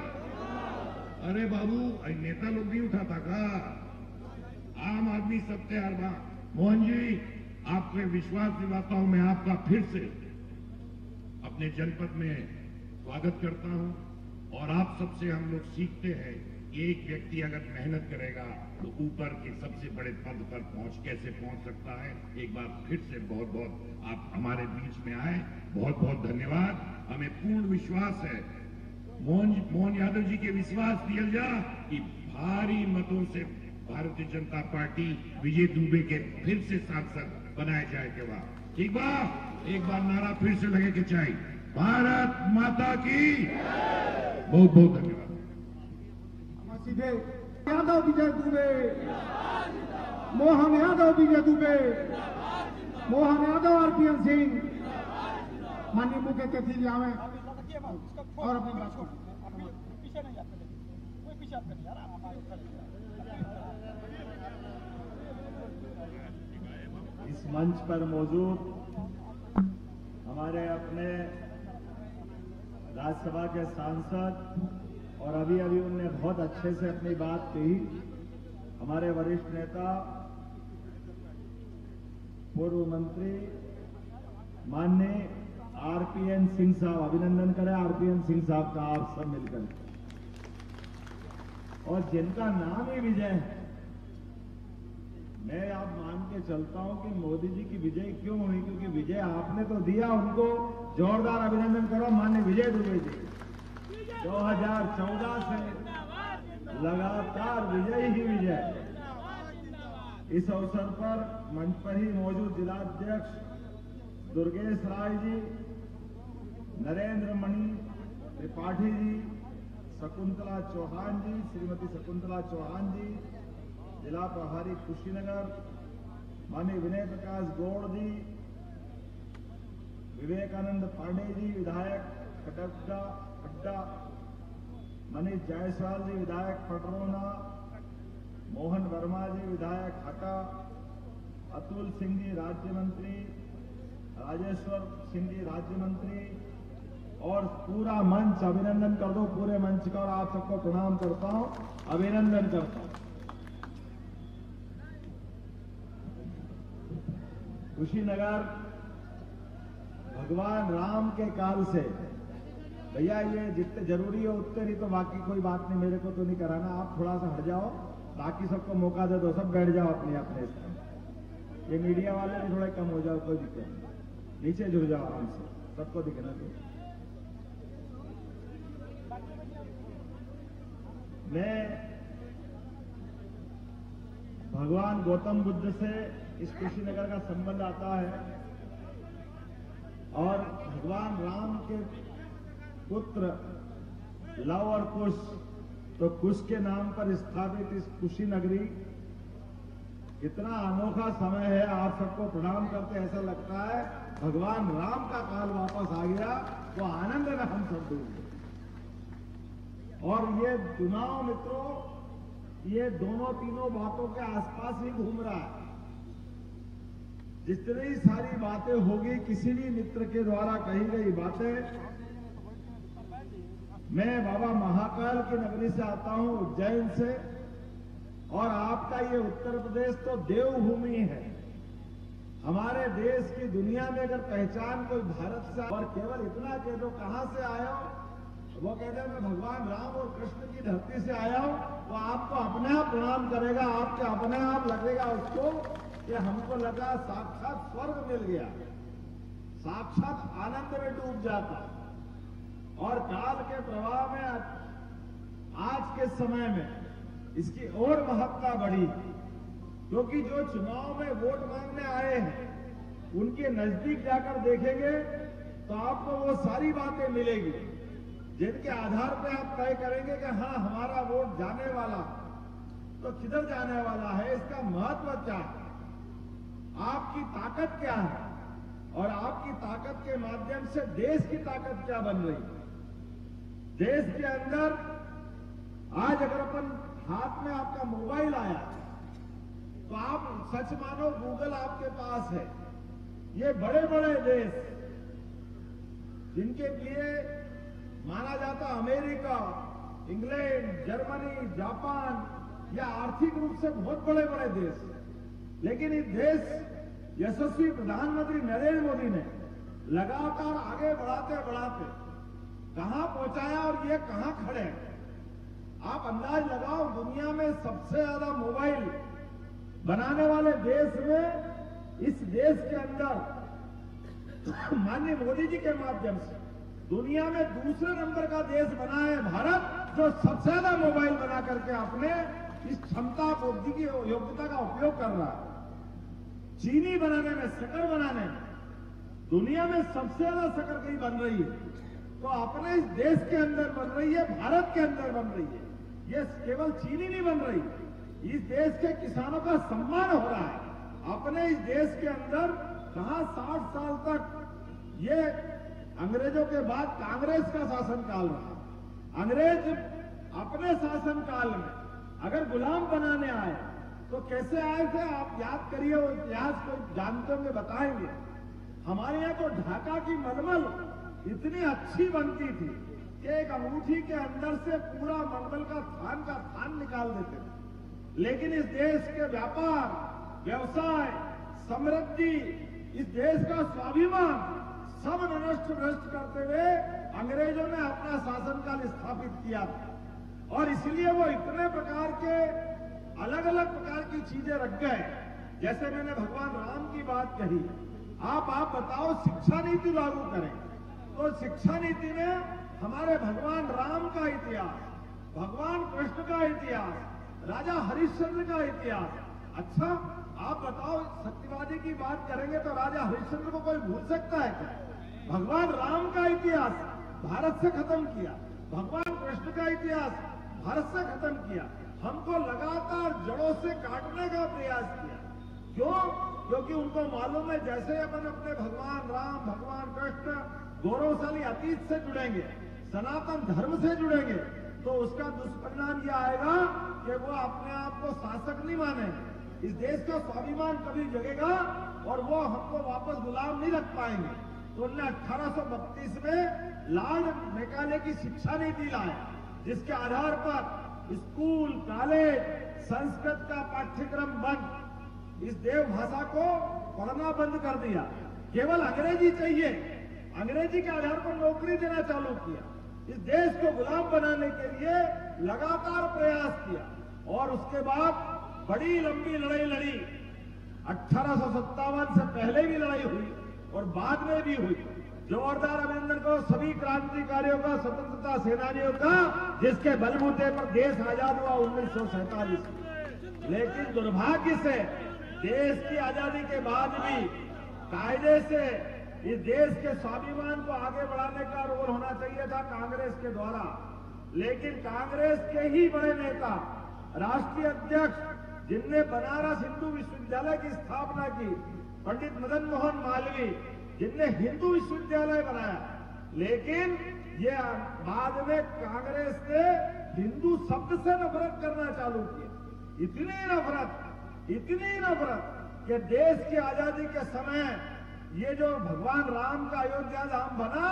अरे बाबू, नेता लोग नहीं उठाता का? आम आदमी सब तैयार बा। मोहन जी, आपके विश्वास दिलाता हूं मैं आपका फिर से अपने जनपद में स्वागत करता हूं और आप सबसे हम लोग सीखते हैं कि एक व्यक्ति अगर मेहनत करेगा तो ऊपर के सबसे बड़े पद पर कैसे पहुंच सकता है। एक बार फिर से बहुत बहुत आप हमारे बीच में आए, बहुत बहुत धन्यवाद। हमें पूर्ण विश्वास है, मोहन यादव जी के विश्वास दिया जा कि भारी मतों से भारतीय जनता पार्टी विजय दुबे के फिर से सांसद बनाए जाए के बाद। ठीक बा? एक बार नारा फिर से लगे के चाहिए, भारत माता की। बहुत बहुत धन्यवाद। यादव विजय दुबे, मोहन यादव विजय दुबे, मोहन यादव आरपीएन सिंह, माननीय मुख्य अतिथि आवे और अपनी बात को पीछे नहीं जाते, कोई पीछे आप नहीं यार। इस मंच पर मौजूद हमारे अपने राज्यसभा के सांसद और अभी अभी उनने बहुत अच्छे से अपनी बात कही, हमारे वरिष्ठ नेता पूर्व मंत्री माननीय आरपीएन सिंह साहब, अभिनंदन करें आरपीएन सिंह साहब का आप सब मिलकर, और जिनका नाम ही विजय है। मैं आप मान के चलता हूं कि मोदी जी की विजय क्यों हुई, क्योंकि विजय आपने तो दिया, उनको जोरदार अभिनंदन करो माननीय विजय दुबे जी। 2014 से लगातार विजय ही विजय। इस अवसर पर मंच पर ही मौजूद जिलाध्यक्ष दुर्गेश राय जी, नरेंद्र मणि त्रिपाठी जी, शकुंतला चौहान जी, श्रीमती शकुंतला चौहान जी, जिला प्रभारी कुशीनगर माननीय विनय प्रकाश गौड़ जी, विवेकानंद पांडे जी विधायक खड्डा, मनीष जायसवाल जी विधायक पटरोना, मोहन वर्मा जी विधायक हटा, अतुल सिंह जी राज्य मंत्री, राजेश्वर सिंह जी राज्य मंत्री, और पूरा मंच अभिनंदन कर दो पूरे मंच का, और आप सबको प्रणाम करता हूं, अभिनंदन करता हूं। कुशीनगर भगवान राम के काल से, भैया ये जितने जरूरी है उतने नहीं, तो बाकी कोई बात नहीं, मेरे को तो नहीं कराना, आप थोड़ा सा हट जाओ, बाकी सबको मौका दे दो, सब बैठ जाओ अपने अपने स्थान। ये मीडिया वाले भी थोड़े कम हो जाओ, कोई दिक्कत नहीं, नीचे जुड़ जाओ आराम से, सबको दिखना चाहिए। मैं भगवान गौतम बुद्ध से इस कुशीनगर का संबंध आता है, और भगवान राम के पुत्र लव और कुश, तो कुश के नाम पर स्थापित इस कुशीनगरी इतना अनोखा समय है, आप सबको प्रणाम करते ऐसा लगता है भगवान राम का काल वापस आ गया, वो आनंद में हम सब डूब गए। और ये चुनाव मित्रों ये दोनों तीनों बातों के आसपास ही घूम रहा है। जितनी सारी बातें होगी, किसी भी मित्र के द्वारा कही गई बातें, मैं बाबा महाकाल की नगरी से आता हूं, उज्जैन से, और आपका ये उत्तर प्रदेश तो देवभूमि है। हमारे देश की दुनिया में अगर पहचान कोई भारत से, और केवल इतना कह दो कहां से आया हो, वो कहते हैं मैं भगवान राम और कृष्ण की धरती से आया हूं, वो आपको अपने आप प्रणाम करेगा। आपके अपने आप लगेगा उसको कि हमको लगा साक्षात स्वर्ग मिल गया, साक्षात आनंद में डूब जाता। और काल के प्रवाह में आज के समय में इसकी और महत्ता बढ़ी, क्योंकि जो चुनाव में वोट मांगने आए हैं उनके नजदीक जाकर देखेंगे तो आपको वो सारी बातें मिलेगी जिनके आधार पर आप तय करेंगे कि हाँ हमारा वोट जाने वाला तो किधर जाने वाला है, इसका महत्व क्या है, आपकी ताकत क्या है, और आपकी ताकत के माध्यम से देश की ताकत क्या बन रही है। देश के अंदर आज अगर अपन हाथ में आपका मोबाइल आया तो आप सच मानो गूगल आपके पास है। ये बड़े बड़े देश जिनके लिए माना जाता अमेरिका, इंग्लैंड, जर्मनी, जापान, या आर्थिक रूप से बहुत बड़े बड़े देश, लेकिन इस देश यशस्वी प्रधानमंत्री नरेंद्र मोदी ने लगातार आगे बढ़ाते बढ़ाते कहां पहुंचाया और ये कहां खड़े हैं। आप अंदाज लगाओ, दुनिया में सबसे ज्यादा मोबाइल बनाने वाले देश में इस देश के अंदर माननीय मोदी जी के माध्यम से दुनिया में दूसरे नंबर का देश बना है भारत, जो सबसे ज्यादा मोबाइल बना करके अपने इस क्षमता बुद्धि की योग्यता का उपयोग कर रहा है। चीनी बनाने में, शक्कर बनाने में दुनिया में सबसे ज्यादा शक्कर कहीं बन रही है तो अपने इस देश के अंदर बन रही है, भारत के अंदर बन रही है। ये केवल चीनी नहीं बन रही, इस देश के किसानों का सम्मान हो रहा है। अपने इस देश के अंदर कहां 60 साल तक ये अंग्रेजों के बाद कांग्रेस का शासनकाल रहा। अंग्रेज अपने शासनकाल में अगर गुलाम बनाने आए तो कैसे आए थे आप याद करिए, वो इतिहास को जानते होंगे, बताएंगे। हमारे यहाँ तो ढाका की मलमल इतनी अच्छी बनती थी कि एक अंगूठी के अंदर से पूरा मलमल का थान निकाल देते थे। लेकिन इस देश के व्यापार, व्यवसाय, समृद्धि, इस देश का स्वाभिमान सब नष्ट भ्रष्ट करते हुए अंग्रेजों ने अपना शासनकाल स्थापित किया था। और इसलिए वो इतने प्रकार के अलग अलग प्रकार की चीजें रख गए। जैसे मैंने भगवान राम की बात कही, आप बताओ शिक्षा नीति लागू करें तो शिक्षा नीति में हमारे भगवान राम का इतिहास, भगवान कृष्ण का इतिहास, राजा हरिश्चंद्र का इतिहास। अच्छा आप बताओ, सत्यवादी की बात करेंगे तो राजा हरिश्चंद्र को कोई भूल सकता है क्या? भगवान राम का इतिहास भारत से खत्म किया, भगवान कृष्ण का इतिहास भारत से खत्म किया। हमको लगातार जड़ों से काटने का प्रयास किया। क्यों? क्योंकि उनको मालूम है जैसे अपन अपने भगवान राम, भगवान कृष्ण गौरवशाली अतीत से जुड़ेंगे, सनातन धर्म से जुड़ेंगे, तो उसका दुष्परिणाम यह आएगा कि वो अपने आप को शासक नहीं मानेंगे। इस देश का स्वाभिमान कभी जगेगा और वो हमको वापस गुलाम नहीं रख पाएंगे। तो उन्होंने 1832 में लॉर्ड मैकाले की शिक्षा नीति लाया, जिसके आधार पर स्कूल, कॉलेज, संस्कृत का पाठ्यक्रम बंद, इस देव भाषा को पढ़ना बंद कर दिया। केवल अंग्रेजी चाहिए, अंग्रेजी के आधार पर नौकरी देना चालू किया। इस देश को गुलाम बनाने के लिए लगातार प्रयास किया और उसके बाद बड़ी लंबी लड़ाई लड़ी। 1857 से पहले भी लड़ाई हुई और बाद में भी हुई। जोरदार अभिनंदन करो सभी क्रांतिकारियों का, स्वतंत्रता सेनानियों का, जिसके बलबूते पर देश आजाद हुआ 1947 में। लेकिन दुर्भाग्य से देश की आजादी के बाद भी कायदे से इस देश के स्वाभिमान को आगे बढ़ाने का रोल होना चाहिए था कांग्रेस के द्वारा। लेकिन कांग्रेस के ही बड़े नेता, राष्ट्रीय अध्यक्ष, जिनने बनारस हिंदू विश्वविद्यालय की स्थापना की, पंडित मदन मोहन मालवीय, जिनने हिंदू विश्वविद्यालय बनाया, लेकिन ये बाद में कांग्रेस ने हिंदू शब्द से नफरत करना चालू किया। इतनी नफरत कि देश की आजादी के समय ये जो भगवान राम का अयोध्या धाम बना,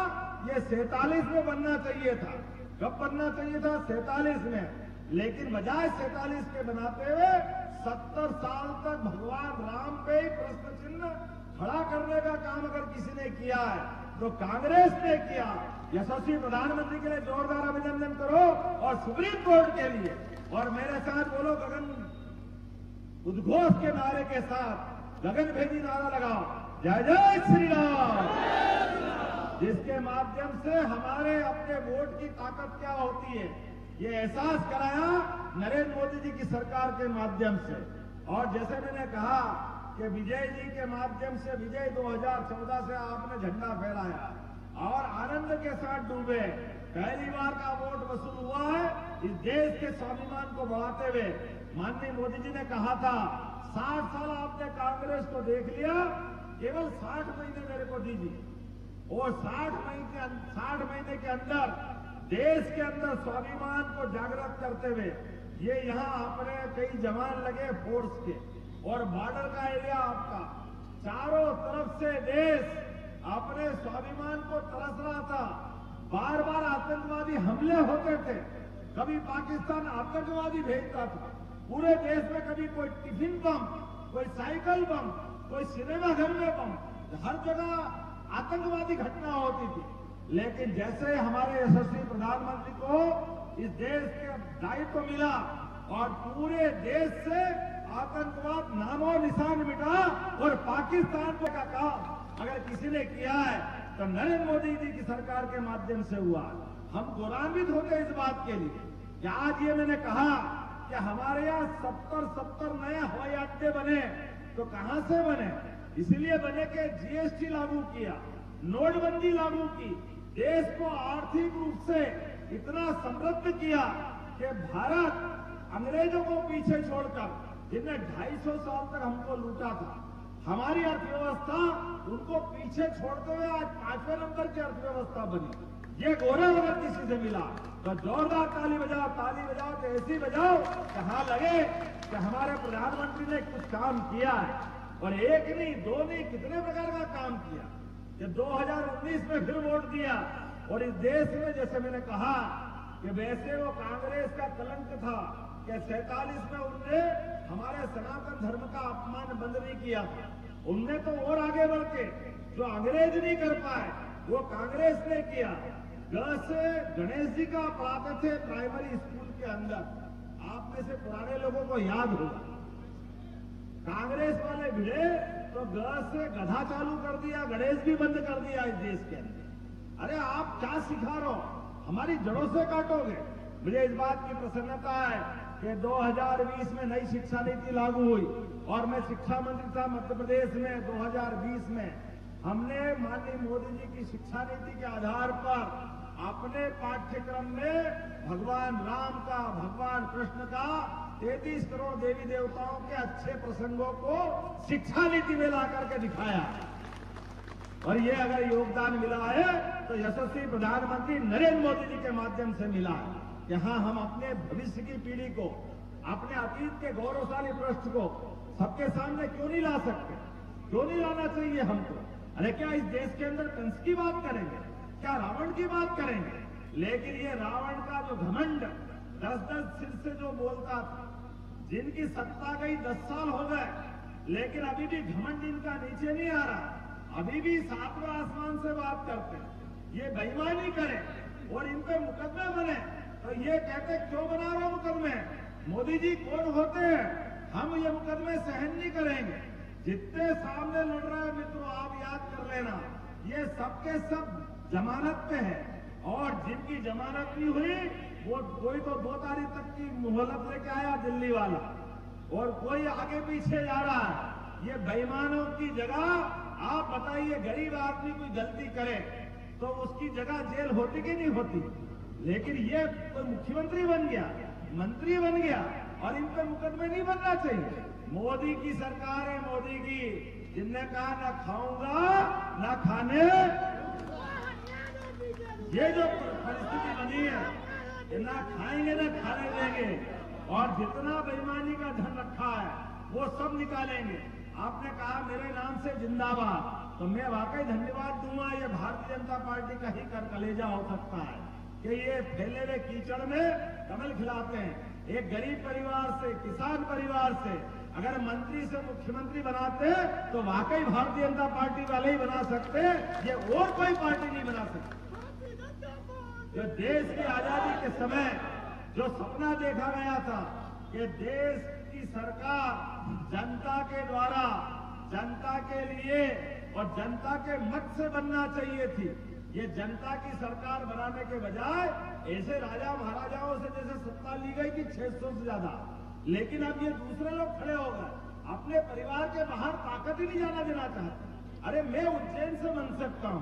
ये 47 में बनना चाहिए था। कब बनना चाहिए था? 47 में। लेकिन बजाय 47 के बनाते हुए 70 साल तक भगवान राम पे ही प्रश्न चिन्ह खड़ा करने का काम अगर किसी ने किया है तो कांग्रेस ने किया। यशस्वी प्रधानमंत्री के लिए जोरदार अभिनंदन करो और सुप्रीम कोर्ट के लिए, और मेरे साथ बोलो गगन उद्घोष के नारे के साथ गगन भेदी नारा लगाओ, जय जय श्री राम, जिसके माध्यम से हमारे अपने वोट की ताकत क्या होती है ये एहसास कराया नरेंद्र मोदी जी की सरकार के माध्यम से। और जैसे मैंने कहा कि विजय जी के माध्यम से, विजय 2014 से आपने झंडा फहराया और आनंद के साथ डूबे। पहली बार का वोट वसूल हुआ है इस देश के स्वाभिमान को बढ़ाते हुए। माननीय मोदी जी ने कहा था 60 साल आपने कांग्रेस को देख लिया, केवल 60 महीने मेरे को दीजिए, और 60 महीने के अंदर देश के अंदर स्वाभिमान को जागृत करते हुए ये यहाँ आपने कई जवान लगे फोर्स के, और बॉर्डर का एरिया आपका, चारों तरफ से देश अपने स्वाभिमान को तरस रहा था। बार बार आतंकवादी हमले होते थे, कभी पाकिस्तान आतंकवादी भेजता था पूरे देश में, कभी कोई टिफिन बम, कोई साइकिल बम, कोई सिनेमा घर में बम, हर जगह आतंकवादी घटना होती थी। लेकिन जैसे हमारे यशस्वी प्रधानमंत्री को इस देश के दायित्व मिला और पूरे देश से आतंकवाद नामो निशान मिटा और पाकिस्तान को का काम अगर किसी ने किया है तो नरेंद्र मोदी जी की सरकार के माध्यम से हुआ। हम गौरवान्वित होते इस बात के लिए कि आज ये मैंने कहा कि हमारे यहाँ 70 नए हवाई अड्डे बने, तो कहां से बने? इसलिए बने कि जीएसटी लागू किया, नोटबंदी लागू की, देश को आर्थिक रूप से इतना समृद्ध किया कि भारत अंग्रेजों को पीछे छोड़कर, जिन्हें 250 साल तक हमको लूटा था, हमारी अर्थव्यवस्था उनको पीछे छोड़ते हुए आज 5वें नंबर की अर्थव्यवस्था बनी। ये गौरव अगर किसी से मिला तो जोरदार ताली बजाओ, तो ऐसी बजाओ कहाँ लगे कि हमारे प्रधानमंत्री ने कुछ काम किया है, और एक नहीं, दो नहीं, कितने प्रकार का काम किया कि 2019 में फिर वोट दिया। और इस देश में जैसे मैंने कहा कि वैसे वो कांग्रेस का कलंक था कि 47 में उनने हमारे सनातन धर्म का अपमान बंद नहीं किया था। उनने तो और आगे बढ़ के जो अंग्रेज नहीं कर पाए वो कांग्रेस ने किया। जैसे गणेश जी का पढ़ाते थे प्राइमरी स्कूल के अंदर, आप में से पुराने लोगों को याद होगा, कांग्रेस वाले भिड़े तो ग से गधा चालू कर दिया, गणेश भी बंद कर दिया इस देश के अंदर। अरे आप क्या सिखा रहे हो, हमारी जड़ों से काटोगे। मुझे इस बात की प्रसन्नता है कि 2020 में नई शिक्षा नीति लागू हुई और मैं शिक्षा मंत्री था मध्य प्रदेश में। 2020 में हमने माननीय मोदी जी की शिक्षा नीति के आधार पर अपने पाठ्यक्रम में भगवान राम का, भगवान कृष्ण का 33 करोड़ देवी देवताओं के अच्छे प्रसंगों को शिक्षा नीति में ला करके दिखाया। और ये अगर योगदान मिला है तो यशस्वी प्रधानमंत्री नरेंद्र मोदी जी के माध्यम से मिला है। यहाँ हम अपने भविष्य की पीढ़ी को, अपने अतीत के गौरवशाली पृष्ठ को सबके सामने क्यों नहीं ला सकते? क्यों नहीं लाना चाहिए हमको? अरे क्या इस देश के अंदर कंस की बात करेंगे? क्या रावण की बात करेंगे? लेकिन ये रावण का जो घमंड 10-10 सिर से जो बोलता था, जिनकी सत्ता गई 10 साल हो गए, लेकिन अभी भी घमंड इनका नीचे नहीं आ रहा, अभी भी 7वें आसमान से बात करते हैं। ये बेईमानी करें और इन पे मुकदमे बने तो ये कहते क्यों बना रहे हो मुकदमे? मोदी जी कौन होते हैं? हम ये मुकदमे सहन नहीं करेंगे। जितने सामने लड़ रहे हैं मित्रों, आप याद कर लेना, ये सबके सब जमानत पे है, और जिनकी जमानत नहीं हुई वो कोई तो 2 तारीख तक की मोहलत लेके आया दिल्ली वाला, और कोई आगे पीछे जा रहा है। ये बेईमानों की जगह आप बताइए, गरीब आदमी कोई गलती करे तो उसकी जगह जेल होती कि नहीं होती? लेकिन ये कोई मुख्यमंत्री बन गया, मंत्री बन गया, और इन पे मुकदमे नहीं बनना चाहिए। मोदी की सरकार है, मोदी की, जिनने कहा ना खाऊंगा ना खाने, ये जो परिस्थिति बनी है कि ना खाएंगे ना खाने देंगे, और जितना बेईमानी का धन रखा है वो सब निकालेंगे। आपने कहा मेरे नाम से जिंदाबाद, तो मैं वाकई धन्यवाद दूंगा। ये भारतीय जनता पार्टी का ही कर कलेजा हो सकता है कि ये फैले हुए कीचड़ में कमल खिलाते हैं। एक गरीब परिवार से, किसान परिवार से अगर मंत्री से मुख्यमंत्री बनाते तो वाकई भारतीय जनता पार्टी वाले ही बना सकते, ये और कोई पार्टी नहीं बना सकती। जो देश की आजादी के समय जो सपना देखा गया था कि देश की सरकार जनता के द्वारा, जनता के लिए और जनता के मत से बनना चाहिए थी, ये जनता की सरकार बनाने के बजाय ऐसे राजा महाराजाओं से जैसे सत्ता ली गई कि 600 से ज्यादा। लेकिन अब ये दूसरे लोग खड़े हो गए, अपने परिवार के बाहर ताकत ही नहीं जाना देना चाहते। अरे मैं उज्जैन से बन सकता हूं,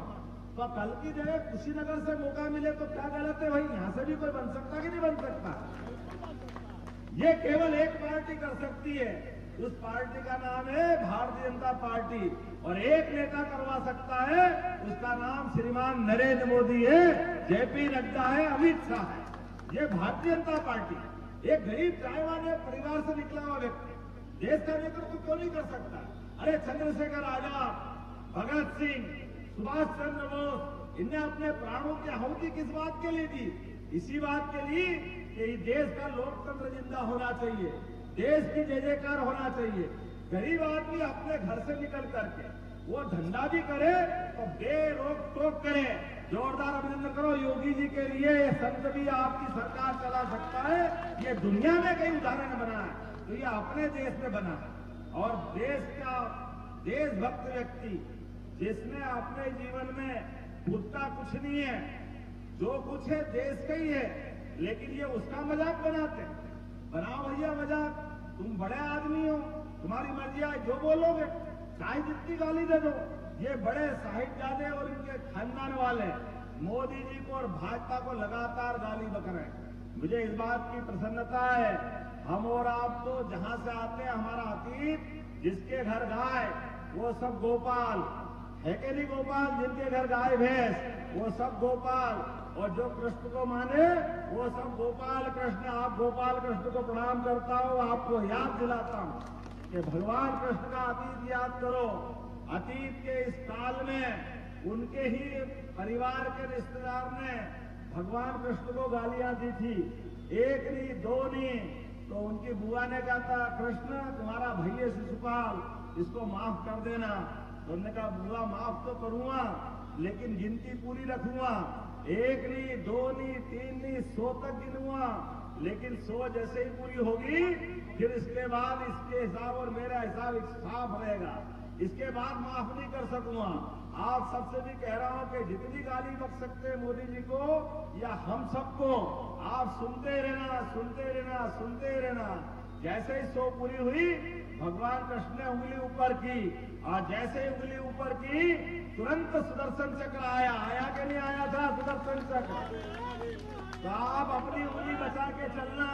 तो कल की जगह कुशीनगर से मौका मिले तो क्या गलत है भाई? यहां से भी कोई बन सकता कि नहीं बन सकता? ये केवल एक पार्टी कर सकती है, उस पार्टी का नाम है भारतीय जनता पार्टी। और एक नेता करवा सकता है, उसका नाम श्रीमान नरेंद्र मोदी है, जेपी नड्डा है, अमित शाह है। ये भारतीय जनता पार्टी एक गरीब चाय वाले परिवार से निकला हुआ व्यक्ति देश का नेतृत्व क्यों नहीं कर सकता? अरे चंद्रशेखर आजाद, भगत सिंह, सुभाष चंद्र बोस, इनने अपने प्राणों की आहुति किस बात के लिए दी? इसी बात के लिए कि देश का लोकतंत्र जिंदा होना चाहिए, देश की जय जयकार होना चाहिए। गरीब आदमी अपने घर से निकल करके वो धंधा भी करे तो बेरोक टोक करे। जोरदार अभिनंदन करो योगी जी के लिए। ये संत भी आपकी सरकार चला सकता है, ये दुनिया में कई उदाहरण बना है, तो ये अपने देश में बना है। और देश का देशभक्त व्यक्ति जिसने अपने जीवन में खुद का कुछ नहीं है, जो कुछ है देश का ही है, लेकिन ये उसका मजाक बनाते हैं। बनाओ भैया मजाक, तुम बड़े आदमी हो, तुम्हारी मर्जी है, जो बोलोगे चाहे जितनी गाली दे दो। ये बड़े साहिबजादे और इनके खानदान वाले मोदी जी को और भाजपा को लगातार गाली बक रहे हैं। मुझे इस बात की प्रसन्नता है, हम और आप तो जहां से आते हैं, हमारा अतीत, जिसके घर गाय वो सब गोपाल है कि नहीं गोपाल? जिनके घर गाय भैंस वो सब गोपाल, और जो कृष्ण को माने वो सब गोपाल कृष्ण। आप गोपाल कृष्ण को प्रणाम करता हूं, आपको याद दिलाता हूं कि भगवान कृष्ण का अतीत याद करो। अतीत के इस काल में उनके ही परिवार के रिश्तेदार ने भगवान कृष्ण को गालियां दी थी, एक नहीं दो नहीं। तो उनकी बुआ ने कहा था, कृष्ण तुम्हारा भैया शिशुपाल, इसको माफ कर देना। तो उन्होंने कहा बुआ माफ तो करूंगा, लेकिन गिनती पूरी रखूंगा, एक नहीं दो नहीं तीन नहीं 100 तक गिनूंगा, लेकिन 100 जैसे ही पूरी होगी फिर इसके बाद इसके हिसाब और मेरा हिसाब साफ रहेगा, इसके बाद माफ नहीं कर सकूंगा। आप सबसे भी कह रहा हूं कि जितनी गाली बक सकते हैं मोदी जी को या हम सबको, आप सुनते रहना, सुनते रहना, सुनते रहना। जैसे ही 100 पूरी हुई, भगवान कृष्ण ने उंगली ऊपर की, और जैसे ही उंगली ऊपर की तुरंत सुदर्शन चक्र आया। आया कि नहीं आया था सुदर्शन चक्र? तो आप अपनी उंगली बचा के चलना।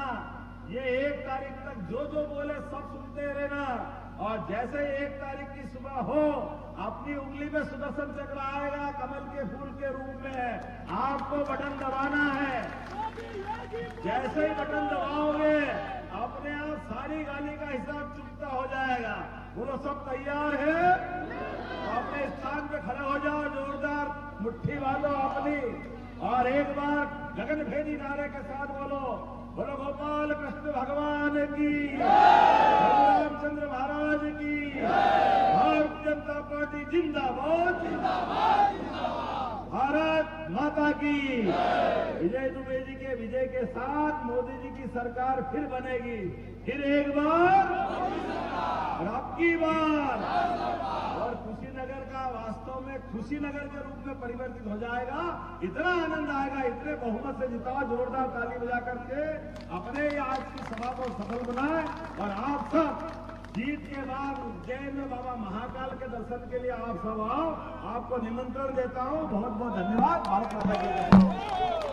ये 1 तारीख तक जो जो बोले सब सुनते रहना, और जैसे 1 तारीख की सुबह हो, अपनी उंगली में सुदर्शन चक्र आएगा कमल के फूल के रूप में, आपको बटन दबाना है। जैसे ही बटन दबाओगे अपने आप सारी गाली का हिसाब चुकता हो जाएगा। बोलो सब तैयार है? अपने स्थान पे खड़े हो जाओ, जोरदार मुट्ठी बांधो अपनी, और एक बार गगनभेदी नारे के साथ बोलो, बोलो गोपाल कृष्ण भगवान की, रामचंद्र महाराज की, भारतीय जनता पार्टी जिंदाबाद, भारत माता की। विजय दुबे जी के विजय के साथ मोदी जी की सरकार फिर बनेगी, फिर एक बार और अब की बार, और कुशीनगर का वास्तव में खुशीनगर के रूप में परिवर्तित हो जाएगा। इतना आनंद आएगा, इतने बहुमत से जिताओ, जोरदार ताली बजा करके अपने आज की सभा को सफल बनाए। और आप सब जीत के बाद उज्जैन में बाबा महाकाल के दर्शन के लिए आप सब आओ, आपको निमंत्रण देता हूं। बहुत बहुत धन्यवाद। भारत माता की जय।